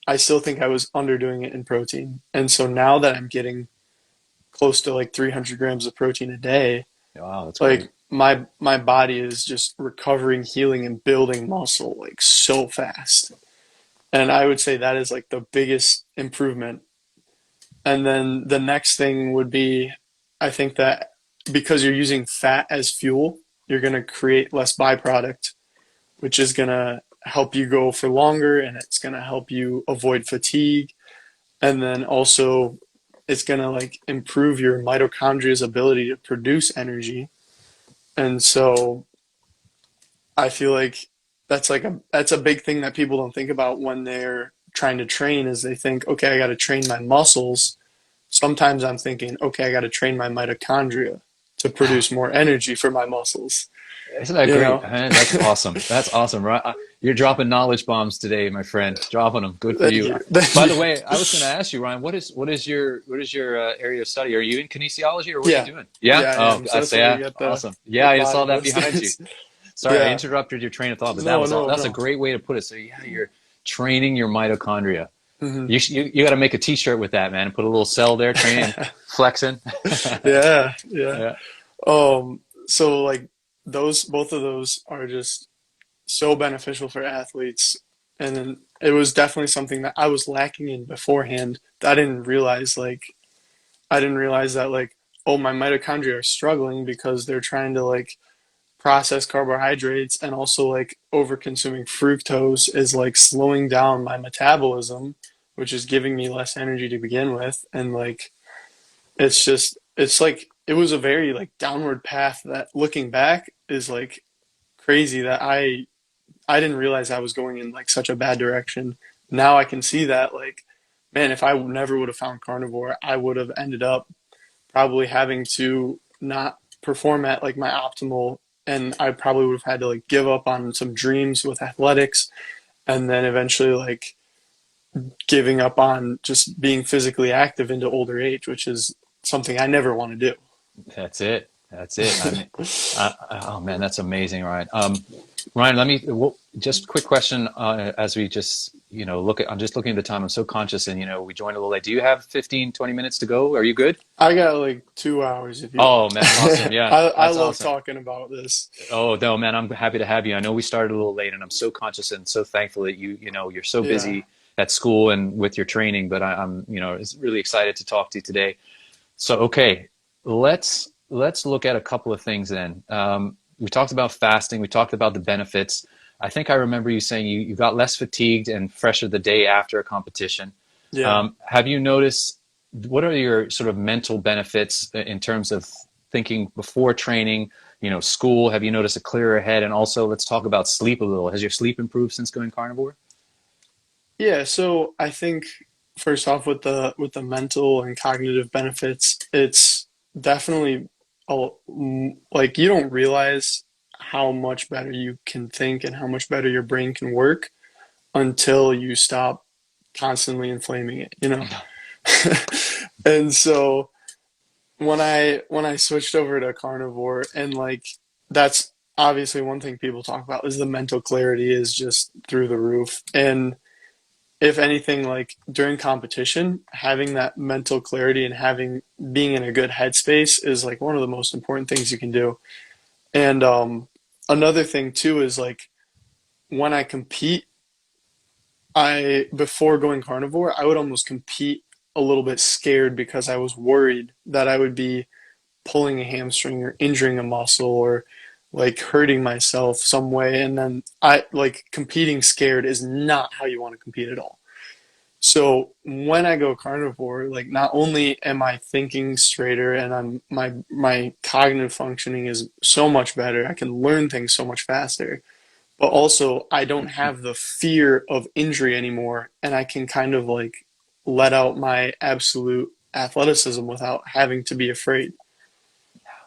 I still think I was underdoing it in protein. And so now that I'm getting close to like 300 grams of protein a day, Wow, that's like great. my body is just recovering, healing, and building muscle like so fast. And I would say that is like the biggest improvement. And then the next thing would be, I think that because you're using fat as fuel, you're going to create less byproduct, which is going to help you go for longer, and it's going to help you avoid fatigue. And then also it's going to like improve your mitochondria's ability to produce energy. And so I feel like that's a big thing that people don't think about when they're trying to train, is they think, okay, I got to train my muscles. Sometimes I'm thinking, okay, I got to train my mitochondria to produce more energy for my muscles. Isn't that great? That's awesome. That's awesome, right? You're dropping knowledge bombs today, my friend. Dropping them. Good for you. By the way, I was going to ask you, Ryan, what is your area of study? Are you in kinesiology, or what are you doing? Yeah. Yeah, I say awesome. Yeah, I saw that behind you. Sorry, I interrupted your train of thought, but that's a great way to put it. So yeah, you're training your mitochondria. You got to make a T-shirt with that, man, and put a little cell there, training, flexing. Yeah. So like both of those are just so beneficial for athletes, and then it was definitely something that I was lacking in beforehand. I didn't realize that like, oh, my mitochondria are struggling because they're trying to like process carbohydrates, and also like over consuming fructose is like slowing down my metabolism, which is giving me less energy to begin with. And like it's like it was a very like downward path that, looking back, is like crazy that I didn't realize I was going in like such a bad direction. Now I can see that, like, man, if I never would have found carnivore, I would have ended up probably having to not perform at like my optimal, and I probably would have had to like give up on some dreams with athletics, and then eventually like giving up on just being physically active into older age, which is something I never want to do. That's it. I mean, oh man, that's amazing, Ryan. Ryan, just quick question as we just, I'm just looking at the time. I'm so conscious, and, we joined a little late. Do you have 15, 20 minutes to go? Are you good? I got like 2 hours. If you Oh man, awesome. Yeah. I love talking about this. Oh no, man, I'm happy to have you. I know we started a little late, and I'm so conscious and so thankful that you're so busy at school and with your training, but I'm, really excited to talk to you today. So, okay, let's look at a couple of things then. We talked about fasting. We talked about the benefits. I think I remember you saying you got less fatigued and fresher the day after a competition. Yeah. Have you noticed what are your sort of mental benefits in terms of thinking before training, school? Have you noticed a clearer head? And also, let's talk about sleep a little. Has your sleep improved since going carnivore? Yeah, so I think first off with the mental and cognitive benefits, it's definitely like you don't realize how much better you can think and how much better your brain can work until you stop constantly inflaming it, you know? And so when I switched over to carnivore and like that's obviously one thing people talk about is the mental clarity is just through the roof. And if anything, like during competition, having that mental clarity and having being in a good headspace is like one of the most important things you can do. And another thing too is like when I compete, I before going carnivore, I would almost compete a little bit scared because I was worried that I would be pulling a hamstring or injuring a muscle or like hurting myself some way. And then I like competing scared is not how you want to compete at all. So when I go carnivore, like not only am I thinking straighter and my cognitive functioning is so much better, I can learn things so much faster, but also I don't have the fear of injury anymore and I can kind of like let out my absolute athleticism without having to be afraid.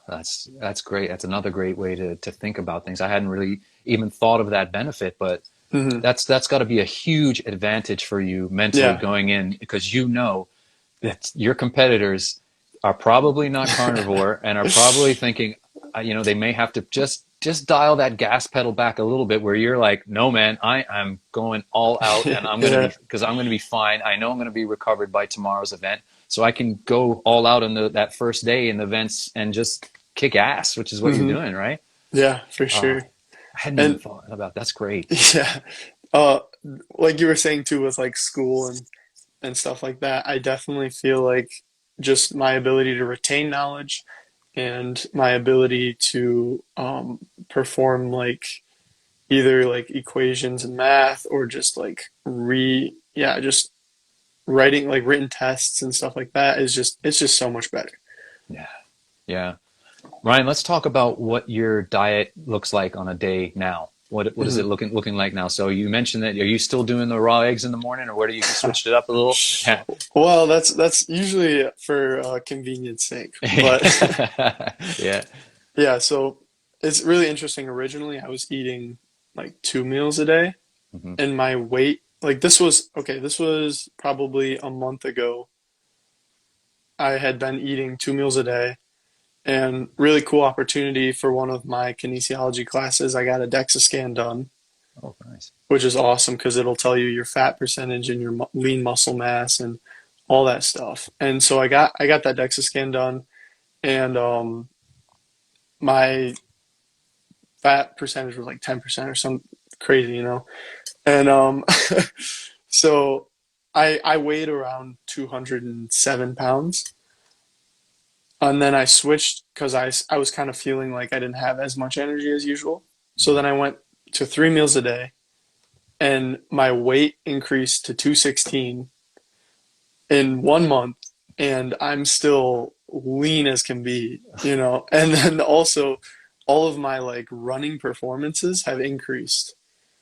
That's great. That's another great way to think about things. I hadn't really even thought of that benefit, but Hmm. that's got to be a huge advantage for you mentally Yeah. going in because that your competitors are probably not carnivore and are probably thinking, they may have to just dial that gas pedal back a little bit where you're like, no, man, I'm going all out and Yeah. I'm going to be fine. I know I'm going to be recovered by tomorrow's event. So I can go all out on that first day in the events and just kick ass, which is what you're Hmm. doing, right? Yeah, for Uh, sure. I hadn't even And thought about that's great. yeah, uh, like you were saying too with like school and stuff like that, I definitely feel like just my ability to retain knowledge and my ability to perform like either like equations in math or just like just writing like written tests and stuff like that is just it's just so much better. Yeah. Yeah. Ryan, let's talk about what your diet looks like on a day now. What is it Mhm. looking like now? So you mentioned that are you still doing the raw eggs in the morning, or where do you switched it up a little? Yeah. Well, that's usually for convenience sake, but Yeah. yeah, so it's really interesting. Originally, I was eating like 2 meals a day, Hmm. and my weight, like this was okay, this was probably a month ago. I had been eating 2 meals a day, and really cool opportunity for one of my kinesiology classes. I got a DEXA scan done, Oh, nice. which is awesome because it'll tell you your fat percentage and your lean muscle mass and all that stuff. And so I got that DEXA scan done, and my fat percentage was like 10% or some crazy, you know. And so I weighed around 207 pounds. And then I switched because I was kind of feeling like I didn't have as much energy as usual. So then I went to 3 meals a day and my weight increased to 216 in 1 month. And I'm still lean as can be, you know. And then also all of my like running performances have increased.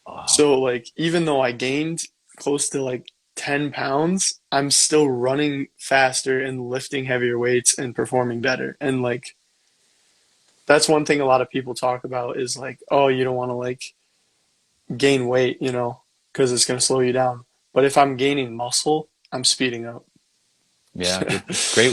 Wow. So like even though I gained close to like 10 pounds, I'm still running faster and lifting heavier weights and performing better. And like that's one thing a lot of people talk about is like, oh, you don't want to like gain weight, you know, because it's going to slow you down. But if I'm gaining muscle, I'm speeding up. Yeah.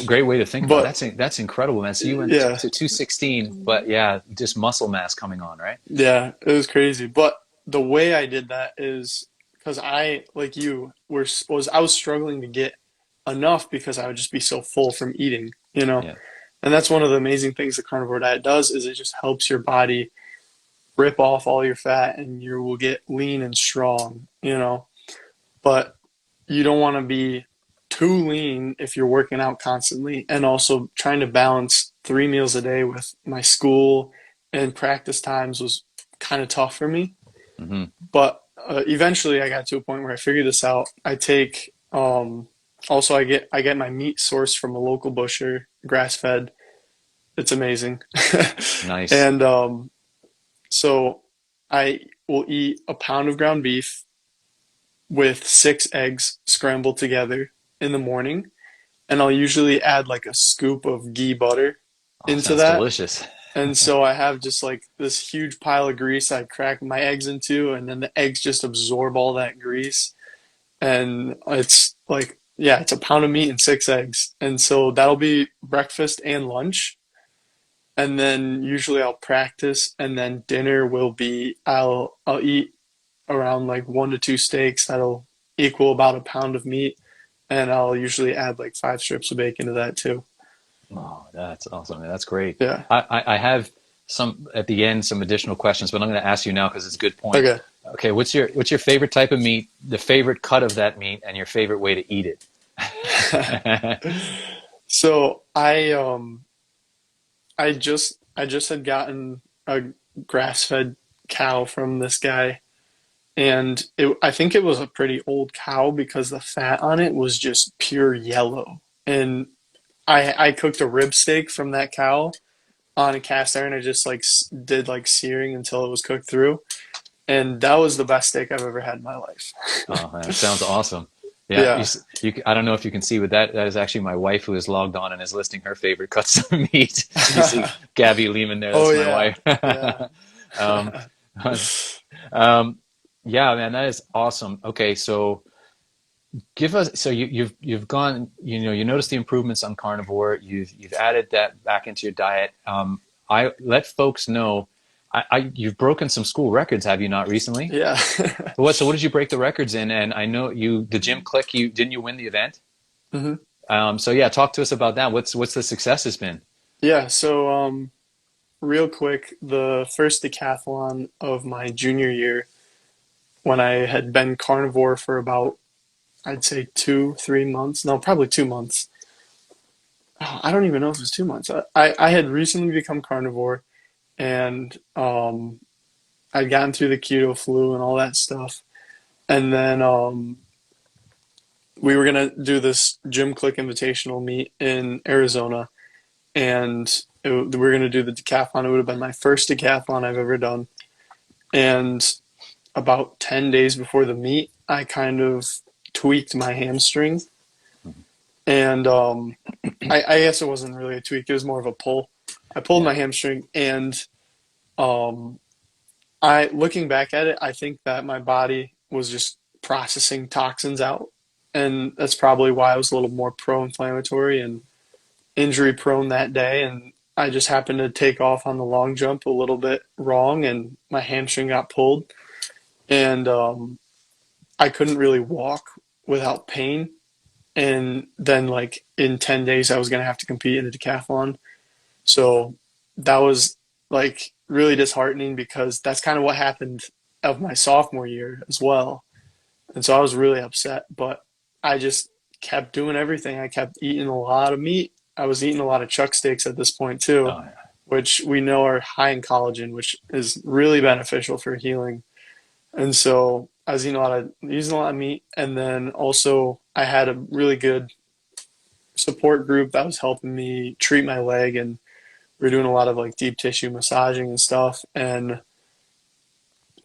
Great way to think about it. But That's incredible, man. So you went yeah, to 216, but yeah, just muscle mass coming on, right? yeah, it was crazy. But the way I did that is because I, like you, was I was struggling to get enough because I would just be so full from eating, you know. Yeah. And that's one of the amazing things the carnivore diet does is it just helps your body rip off all your fat and you will get lean and strong, you know. But you don't want to be too lean if you're working out constantly, and also trying to balance 3 meals a day with my school and practice times was kind of tough for me. Mm-hmm. But eventually I got to a point where I figured this out. I take also I get my meat sourced from a local butcher, grass fed. It's amazing. Nice. And so I will eat a pound of ground beef with 6 eggs scrambled together in the morning, and I'll usually add like a scoop of ghee butter into Sounds that. delicious. And so I have just like this huge pile of grease I crack my eggs into, and then the eggs just absorb all that grease. And it's like, yeah, it's a pound of meat and 6 eggs. And so that'll be breakfast and lunch. And then usually I'll practice, and then dinner will be I'll eat around like 1 to 2 steaks. That'll equal about a pound of meat, and I'll usually add like 5 strips of bacon to that too. Oh, that's awesome. That's great. Yeah. I have some at the end, some additional questions, but I'm going to ask you now because it's a good point. Okay. Okay. What's your favorite type of meat, the favorite cut of that meat, and your favorite way to eat it? So I just had gotten a grass-fed cow from this guy, and I think it was a pretty old cow because the fat on it was just pure yellow. And I cooked a rib steak from that cow on a cast iron. I just like did like searing until it was cooked through, and that was the best steak I've ever had in my life. Oh, that sounds awesome. Yeah. Yeah. I don't know if you can see, but that is actually my wife who is logged on and is listing her favorite cuts of meat. You see Gabby Lehman there. That's my wife. Yeah. Yeah, man, that is awesome. Okay, so give us, so you've gone, you noticed the improvements on carnivore. You've added that back into your diet. I let folks know, you've broken some school records, have you not, recently? Yeah. So what did you break the records in? And I know the Jim Click, didn't you win the event? Mm-hmm. So yeah, talk to us about that. What's the success has been? Yeah. So real quick, the first decathlon of my junior year, when I had been carnivore for about, I'd say 2-3 months. No, probably 2 months. Oh, I don't even know if it was 2 months. I had recently become carnivore, and I'd gotten through the keto flu and all that stuff. And then we were gonna do this Jim Click Invitational meet in Arizona, and we were gonna do the decathlon. It would have been my first decathlon I've ever done. And about 10 days before the meet, I kind of tweaked my hamstring. And I guess it wasn't really a tweak, it was more of a pull. I pulled my hamstring, and looking back at it, I think that my body was just processing toxins out. And that's probably why I was a little more pro-inflammatory and injury prone that day. And I just happened to take off on the long jump a little bit wrong, and my hamstring got pulled. And I couldn't really walk without pain. And then like in 10 days, I was going to have to compete in a decathlon. So that was like really disheartening, because that's kind of what happened of my sophomore year as well. And so I was really upset, but I just kept doing everything. I kept eating a lot of meat. I was eating a lot of chuck steaks at this point too, which we know are high in collagen, which is really beneficial for healing. And so I was using a lot of meat. And then also I had a really good support group that was helping me treat my leg, and we were doing a lot of like deep tissue massaging and stuff. And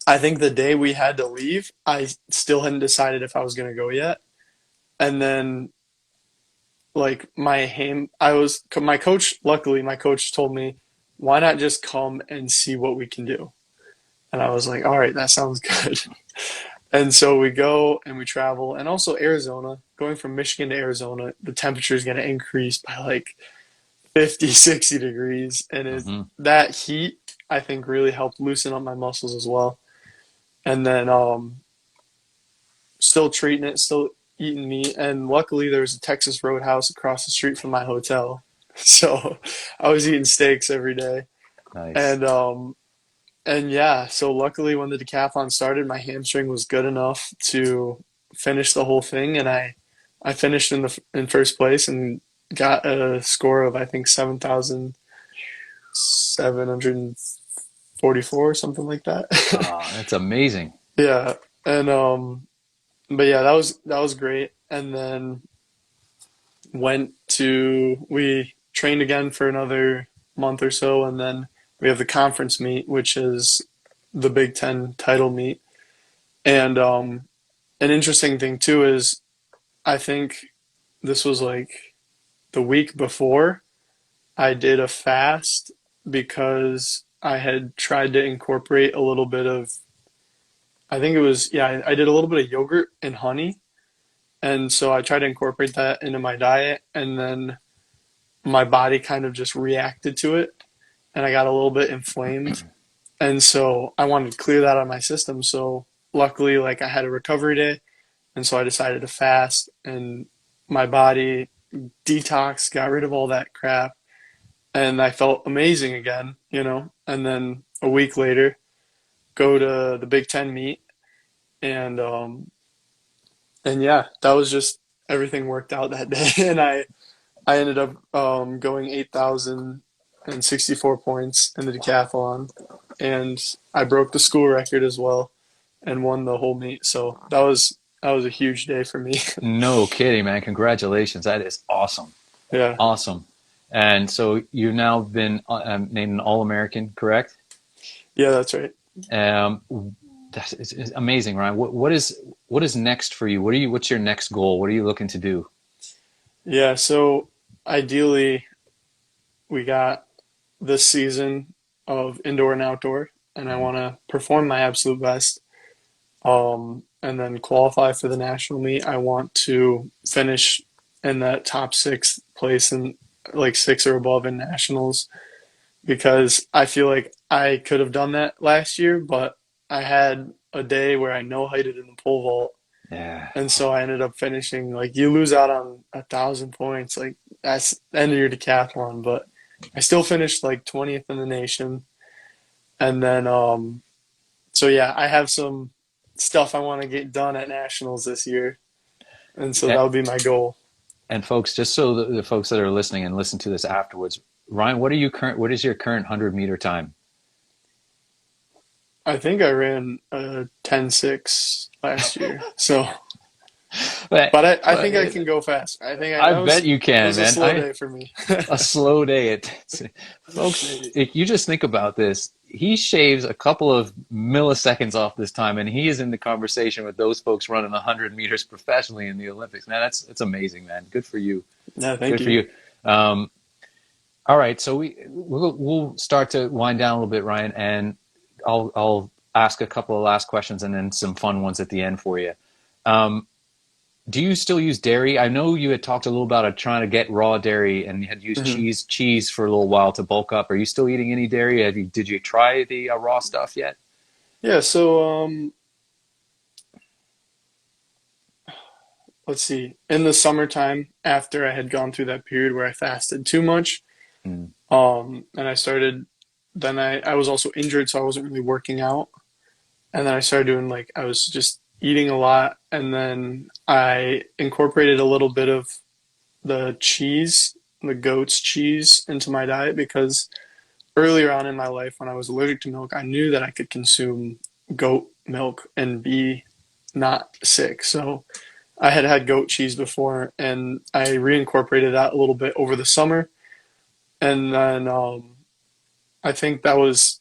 I think the day we had to leave, I still hadn't decided if I was going to go yet. And then like my coach, luckily my coach told me, why not just come and see what we can do? And I was like, all right, that sounds good. And so we go and we travel. And also Arizona, going from Michigan to Arizona, the temperature is going to increase by like 50, 60 degrees. And that heat, I think, really helped loosen up my muscles as well. And then still treating it, still eating meat. And luckily there was a Texas Roadhouse across the street from my hotel. So I was eating steaks every day. Nice. And yeah, so luckily when the decathlon started, my hamstring was good enough to finish the whole thing. And I I finished in first place and got a score of I think 7,744 or something like that. That's amazing. Yeah, and but yeah, that was great. And then we trained again for another month or so, and then we have the conference meet, which is the Big Ten title meet. And an interesting thing too is I think this was like the week before I did a fast because I had tried to incorporate a little bit of, I think it was, yeah, I did a little bit of yogurt and honey. And so I tried to incorporate that into my diet, and then my body kind of just reacted to it, and I got a little bit inflamed. And so I wanted to clear that out of my system. So luckily, like I had a recovery day, and so I decided to fast, and my body detox, got rid of all that crap, and I felt amazing again, And then a week later, go to the Big Ten meet, and yeah, that was just everything worked out that day, and I ended up going 8,064 points in the decathlon, and I broke the school record as well, and won the whole meet. So that was a huge day for me. No kidding, man. Congratulations. That is awesome. Yeah, Awesome. And so you've now been named an All-American, correct? yeah, that's right. Um, that's it's amazing, Ryan. What is next for you? What's your next goal? What are you looking to do? Yeah, so ideally, we got this season of indoor and outdoor, and I want to perform my absolute best. And then qualify for the national meet. I want to finish in that top sixth place and like six or above in nationals, because I feel like I could have done that last year, but I had a day where I no heighted in the pole vault, Yeah. and so I ended up finishing, like, you lose out on 1,000 points, like that's the end of your decathlon, but I still finished like 20th in the nation. And then so yeah, I have some stuff I want to get done at nationals this year, and so that would be my goal. And folks, just so the folks that are listening and listen to this afterwards, Ryan, what is your current 100-meter time? I think I ran a 10.6 last year, so but I think I can go fast. I think I bet you it can, was a man. slow day for me. A slow day. Folks, if you just think about this, he shaves a couple of milliseconds off this time, and he is in the conversation with those folks running 100 meters professionally in the Olympics. Man, that's amazing, man. Good for you. Yeah, thank Good for you. you. All right, so we'll start to wind down a little bit, Ryan, and I'll ask a couple of last questions and then some fun ones at the end for you. Do you still use dairy? I know you had talked a little about trying to get raw dairy, and you had used Mhm. cheese for a little while to bulk up. Are you still eating any dairy? Did you try the raw stuff yet? Yeah, so let's see. In the summertime, after I had gone through that period where I fasted too much, Mm. and then I was also injured, so I wasn't really working out. And then I started doing, like, I was just eating a lot, and then I incorporated a little bit of the cheese, the goat's cheese, into my diet, because earlier on in my life when I was allergic to milk, I knew that I could consume goat milk and be not sick. So I had had goat cheese before, and I reincorporated that a little bit over the summer. And then I think it was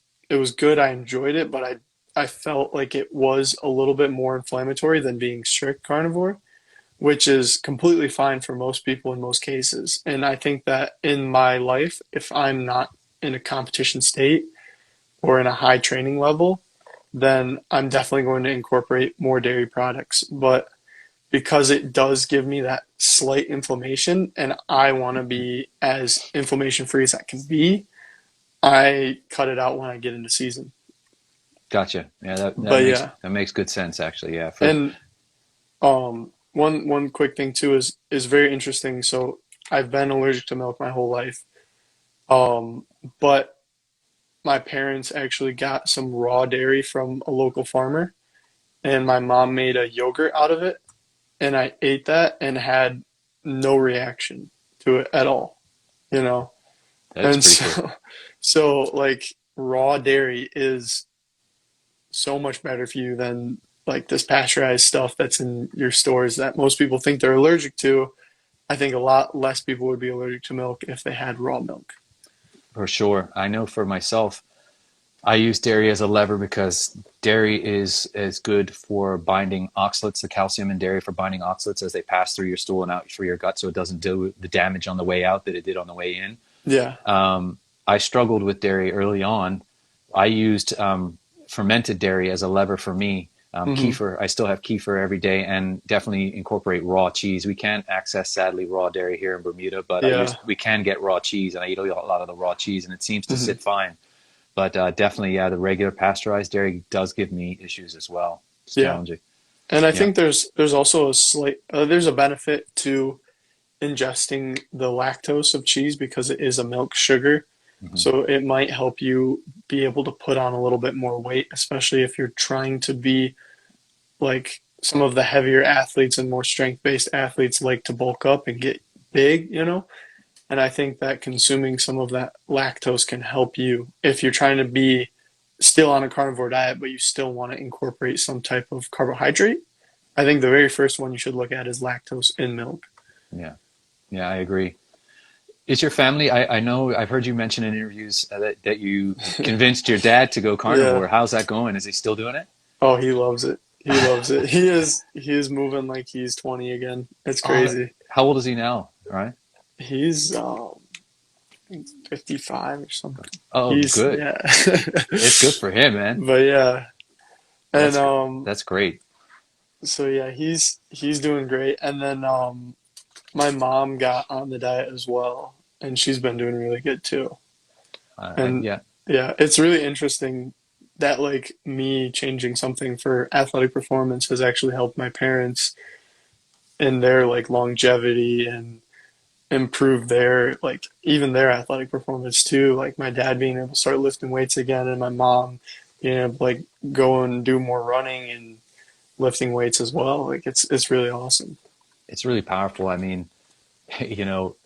good. I enjoyed it, but I felt like it was a little bit more inflammatory than being strict carnivore, which is completely fine for most people in most cases. And I think that in my life, if I'm not in a competition state or in a high training level, then I'm definitely going to incorporate more dairy products. But because it does give me that slight inflammation and I want to be as inflammation free as I can be, I cut it out when I get into season. Gotcha. Yeah, But yeah, that makes good sense actually. Yeah. and one quick thing too is very interesting. So I've been allergic to milk my whole life, um, but my parents actually got some raw dairy from a local farmer, and my mom made a yogurt out of it. and I ate that and had no reaction to it at all, you know? That's And pretty cool. so like raw dairy is so much better for you than like this pasteurized stuff that's in your stores that most people think they're allergic to. I think a lot less people would be allergic to milk if they had raw milk. For sure. I know for myself, I use dairy as a lever because dairy is as good for binding oxalates, the calcium in dairy for binding oxalates as they pass through your stool and out through your gut, so it doesn't do the damage on the way out that it did on the way in. Yeah. I struggled with dairy early on. I used fermented dairy as a lever for me. Kefir, I still have kefir every day, and definitely incorporate raw cheese. We can't access, sadly, raw dairy here in Bermuda, but Yeah. we can get raw cheese, and I eat a lot of the raw cheese, and it seems to Mhm. sit fine. But definitely, yeah, the regular pasteurized dairy does give me issues as well. It's Yeah. challenging. And I Yeah. think there's also a slight there's a benefit to ingesting the lactose of cheese because it is a milk sugar. Mhm. So it might help you be able to put on a little bit more weight, especially if you're trying to be like some of the heavier athletes and more strength-based athletes like to bulk up and get big, you know? And I think that consuming some of that lactose can help you if you're trying to be still on a carnivore diet, but you still want to incorporate some type of carbohydrate. I think the very first one you should look at is lactose in milk. Yeah. Yeah, I agree. Is your family, I know I've heard you mention in interviews that you convinced your dad to go carnivore. Yeah. How's that going? Is he still doing it? Oh, he loves it. He loves it. He is moving like he's 20 again. It's crazy. How old is he now? Right? He's 55 or something. Oh, He's good. yeah. It's good for him, man. But yeah. And That's great. so yeah, he's doing great. And then my mom got on the diet as well, and she's been doing really good too. And Yeah. yeah, it's really interesting that like me changing something for athletic performance has actually helped my parents in their like longevity and improve their like even their athletic performance too. Like my dad being able to start lifting weights again, and my mom being able to like go and do more running and lifting weights as well. Like it's really awesome. It's really powerful. I mean, you know,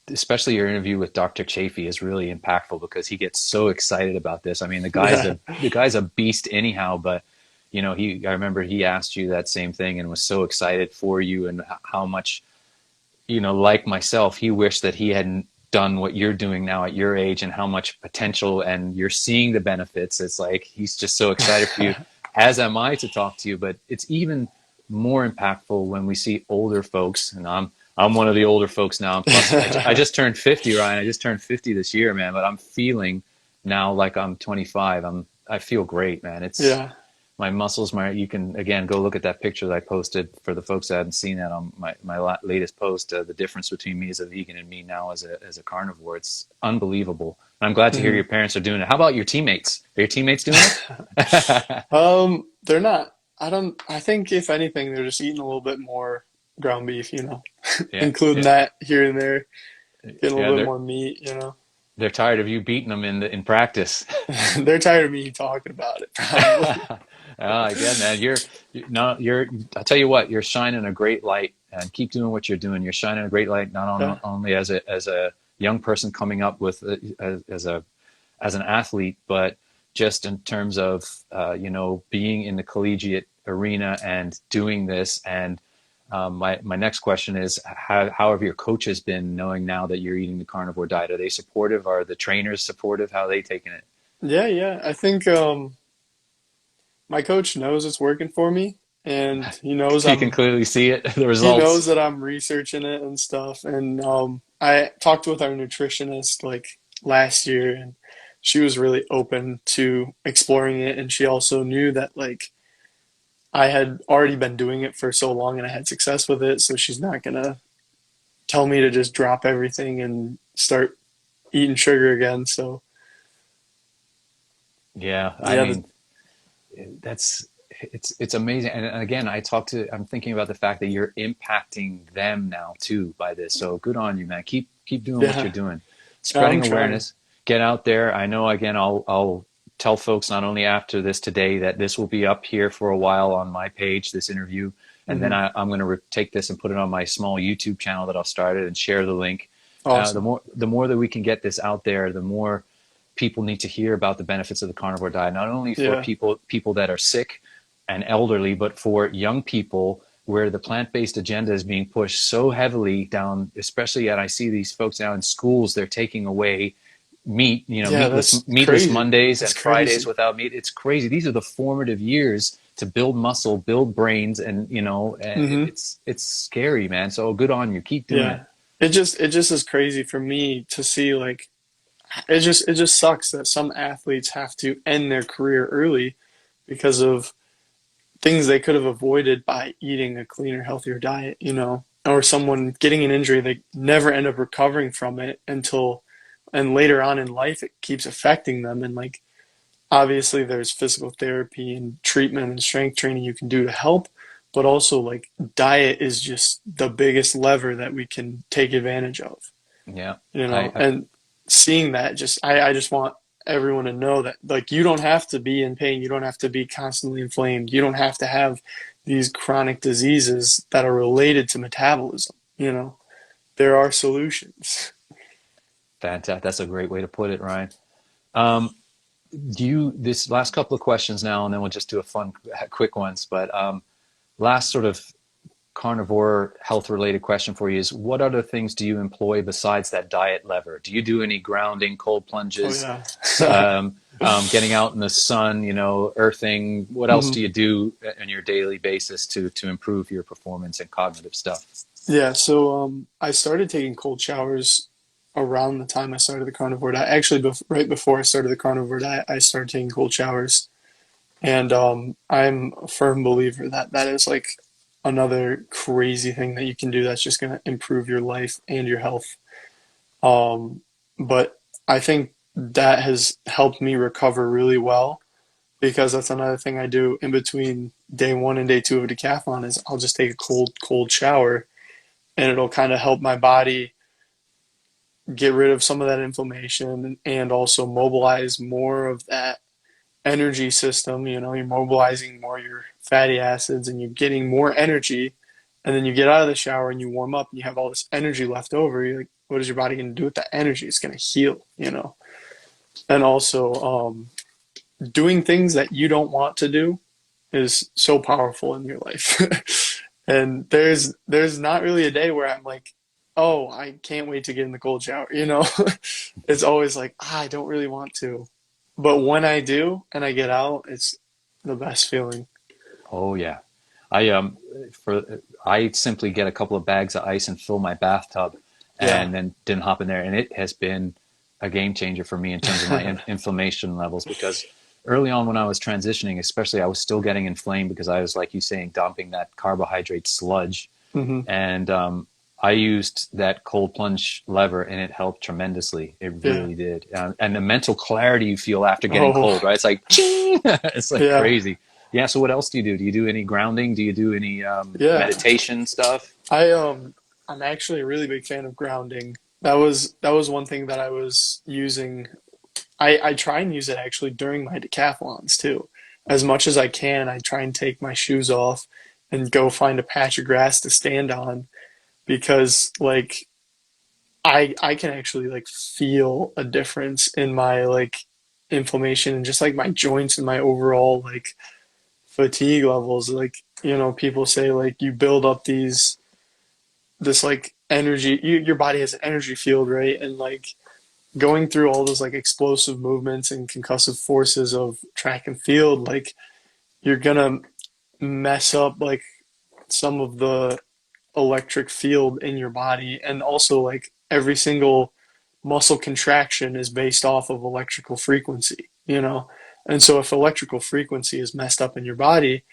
especially your interview with Dr. Chafee is really impactful because he gets so excited about this. I mean, the guy's a beast anyhow, but you know, I remember he asked you that same thing and was so excited for you and how much, you know, like myself, he wished that he hadn't done what you're doing now at your age and how much potential, and you're seeing the benefits. It's like, he's just so excited for you, as am I, to talk to you. But it's even more impactful when we see older folks, and I'm one of the older folks now. Plus, I just turned 50, Ryan. I just turned 50 this year, man. But I'm feeling now like I'm 25. I feel great, man. It's Yeah. my muscles. You can again go look at that picture that I posted for the folks that hadn't seen that on my latest post. The difference between me as a vegan and me now as a carnivore. It's unbelievable. And I'm glad to hear your parents are doing it. How about your teammates? Are your teammates doing it? They're not. I think if anything, they're just eating a little bit more ground beef, you know, including that here and there, getting a little bit more meat, you know. They're tired of you beating them in practice. They're tired of me talking about it, probably. Again, man, I'll tell you what, you're shining a great light, and keep doing what you're doing. You're shining a great light, not only as a young person coming up with as an athlete, but just in terms of you know, being in the collegiate arena and doing this. And my next question is, how have your coaches been, knowing now that you're eating the carnivore diet? Are they supportive? Are the trainers supportive? How are they taking it? Yeah. I think my coach knows it's working for me, and he knows He can clearly see it, the results. He knows that I'm researching it and stuff. And I talked with our nutritionist like last year, and she was really open to exploring it. And she also knew that like I had already been doing it for so long and I had success with it. So she's not gonna tell me to just drop everything and start eating sugar again. So yeah, I mean, it's amazing. And again, I'm thinking about the fact that you're impacting them now too by this. So good on you, man. Keep doing what you're doing. Spreading awareness. Get out there. I know, again, I'll tell folks not only after this today that this will be up here for a while on my page, this interview, And then I'm going to take this and put it on my small YouTube channel that I've started and share the link. Awesome. The more that we can get this out there, the more people need to hear about the benefits of the carnivore diet, not only for people that are sick and elderly, but for young people where the plant-based agenda is being pushed so heavily down, especially, and I see these folks now in schools, they're taking away meat, meatless Mondays and Fridays without meat. It's crazy. These are the formative years to build muscle, build brains, and it's scary, man. So good on you. Keep doing it. It just is crazy for me to see, like, it just sucks that some athletes have to end their career early because of things they could have avoided by eating a cleaner, healthier diet, or someone getting an injury, they never end up recovering from it and later on in life, it keeps affecting them. And like, obviously there's physical therapy and treatment and strength training you can do to help, but also like diet is just the biggest lever that we can take advantage of. Yeah. And seeing that, I just want everyone to know that, like, you don't have to be in pain. You don't have to be constantly inflamed. You don't have to have these chronic diseases that are related to metabolism. There are solutions. Fantastic. That's a great way to put it, Ryan. This last couple of questions now, and then we'll just do a fun, quick ones. But last sort of carnivore health related question for you is, what other things do you employ besides that diet lever? Do you do any grounding, cold plunges, getting out in the sun, earthing? What else do you do on your daily basis to improve your performance and cognitive stuff? Yeah, so I started taking cold showers around the time I started the carnivore diet. Actually, right before I started the carnivore diet, I started taking cold showers. And I'm a firm believer that that is like another crazy thing that you can do that's just going to improve your life and your health. But I think that has helped me recover really well, because that's another thing I do in between day 1 and day 2 of a decathlon is I'll just take a cold shower, and it'll kind of help my body get rid of some of that inflammation and also mobilize more of that energy system. You're mobilizing more of your fatty acids and you're getting more energy. And then you get out of the shower and you warm up and you have all this energy left over. You're like, what is your body going to do with that energy? It's going to heal, And also, doing things that you don't want to do is so powerful in your life. And there's not really a day where I'm like, oh, I can't wait to get in the cold shower. It's always like, I don't really want to. But when I do and I get out, it's the best feeling. Oh yeah. I simply get a couple of bags of ice and fill my bathtub and then hop in there. And it has been a game changer for me in terms of my inflammation levels, because early on when I was transitioning, especially, I was still getting inflamed because I was, like you saying, dumping that carbohydrate sludge. And I used that cold plunge lever and it helped tremendously. It really did. And the mental clarity you feel after getting cold, right? It's like, it's like crazy. Yeah. So what else do you do? Do you do any grounding? Do you do any meditation stuff? I'm actually a really big fan of grounding. That was one thing that I was using. I try and use it actually during my decathlons too. As much as I can, I try and take my shoes off and go find a patch of grass to stand on, because like I can actually like feel a difference in my like inflammation and just like my joints and my overall like fatigue levels. Like, people say like you build up this like energy, your body has an energy field, right? And like going through all those like explosive movements and concussive forces of track and field, like you're gonna mess up like some of the electric field in your body. And also like every single muscle contraction is based off of electrical frequency, and so if electrical frequency is messed up in your body,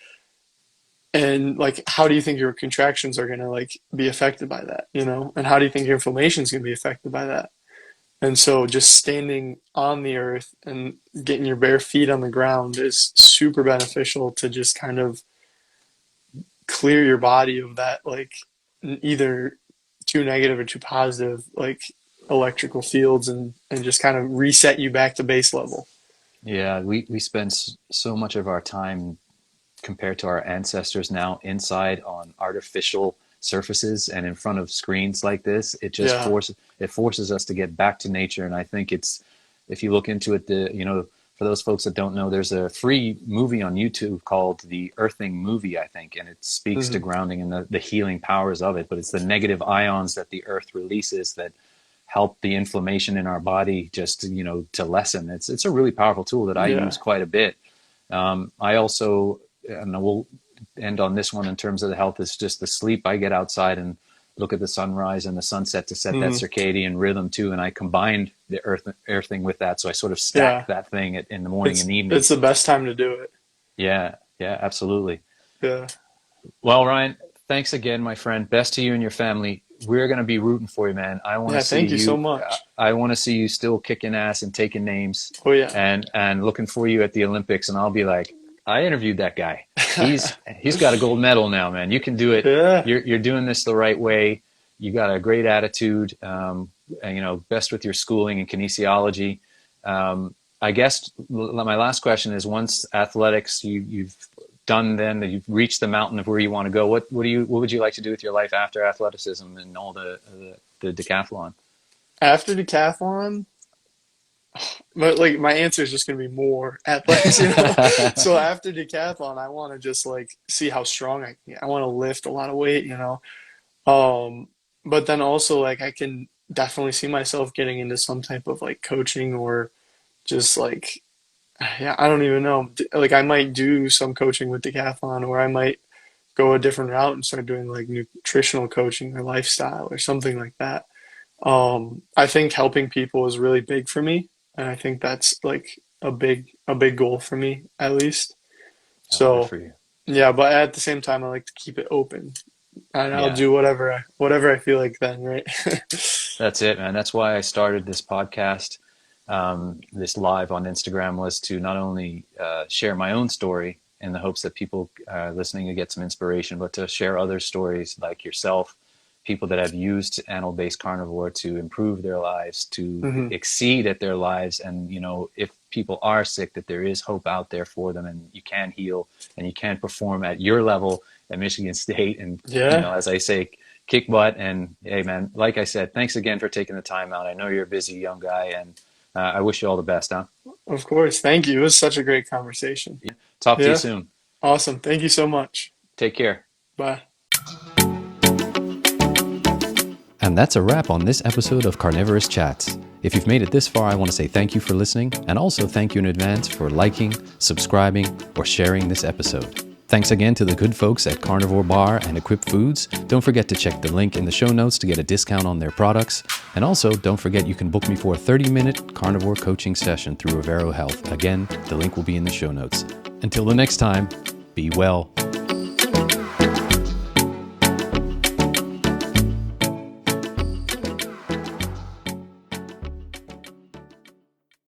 and like how do you think your contractions are going to like be affected by that, and how do you think your inflammation is going to be affected by that? And so just standing on the earth and getting your bare feet on the ground is super beneficial to just kind of clear your body of that like either too negative or too positive like electrical fields, and just kind of reset you back to base level. Yeah, we spend so much of our time compared to our ancestors now inside on artificial surfaces and in front of screens like this, it just forces us to get back to nature. And I think if you look into it, for those folks that don't know, there's a free movie on YouTube called The Earthing Movie, I think, and it speaks to grounding and the healing powers of it. But it's the negative ions that the earth releases that help the inflammation in our body just, to lessen. It's a really powerful tool that I use quite a bit. I also, and we'll end on this one in terms of the health, is just the sleep. I get outside and look at the sunrise and the sunset to set that circadian rhythm too. And I combined the earthing with that. So I sort of stack that thing in the morning and evening. It's the best time to do it. Yeah, absolutely. Yeah. Well, Ryan, thanks again, my friend. Best to you and your family. We're going to be rooting for you, man. I want to see thank you so much. I want to see you still kicking ass and taking names. Oh yeah. And looking for you at the Olympics. And I'll be like, I interviewed that guy. He's got a gold medal now, man. You can do it. Yeah. You're doing this the right way. You got a great attitude. And, best with your schooling and kinesiology. I guess my last question is, once athletics you've done, then that you've reached the mountain of where you want to go, what would you like to do with your life after athleticism and all the decathlon? After decathlon, but like my answer is just going to be more athletics. So after decathlon, I want to just like see how strong I can get. I want to lift a lot of weight, but then also like I can definitely see myself getting into some type of like coaching or just like, I don't even know. Like I might do some coaching with decathlon, or I might go a different route and start doing like nutritional coaching or lifestyle or something like that. I think helping people is really big for me. And I think that's like a big goal for me, at least. So yeah, but at the same time, I like to keep it open, and I'll do whatever I feel like then, right? That's it, man. That's why I started this podcast, this live on Instagram, was to not only share my own story in the hopes that people listening to get some inspiration, but to share other stories like yourself, people that have used animal-based carnivore to improve their lives, to exceed at their lives. And, if people are sick, that there is hope out there for them, and you can heal and you can perform at your level at Michigan State. And, as I say, kick butt. And hey, man, like I said, thanks again for taking the time out. I know you're a busy young guy, and I wish you all the best, huh? Of course. Thank you. It was such a great conversation. Talk to you soon. Awesome. Thank you so much. Take care. Bye. And that's a wrap on this episode of Carnivorist Chats. If you've made it this far, I want to say thank you for listening, and also thank you in advance for liking, subscribing, or sharing this episode. Thanks again to the good folks at Carnivore Bar and Equip Foods. Don't forget to check the link in the show notes to get a discount on their products. And also, don't forget you can book me for a 30-minute carnivore coaching session through Avero Health. Again, the link will be in the show notes. Until the next time, be well.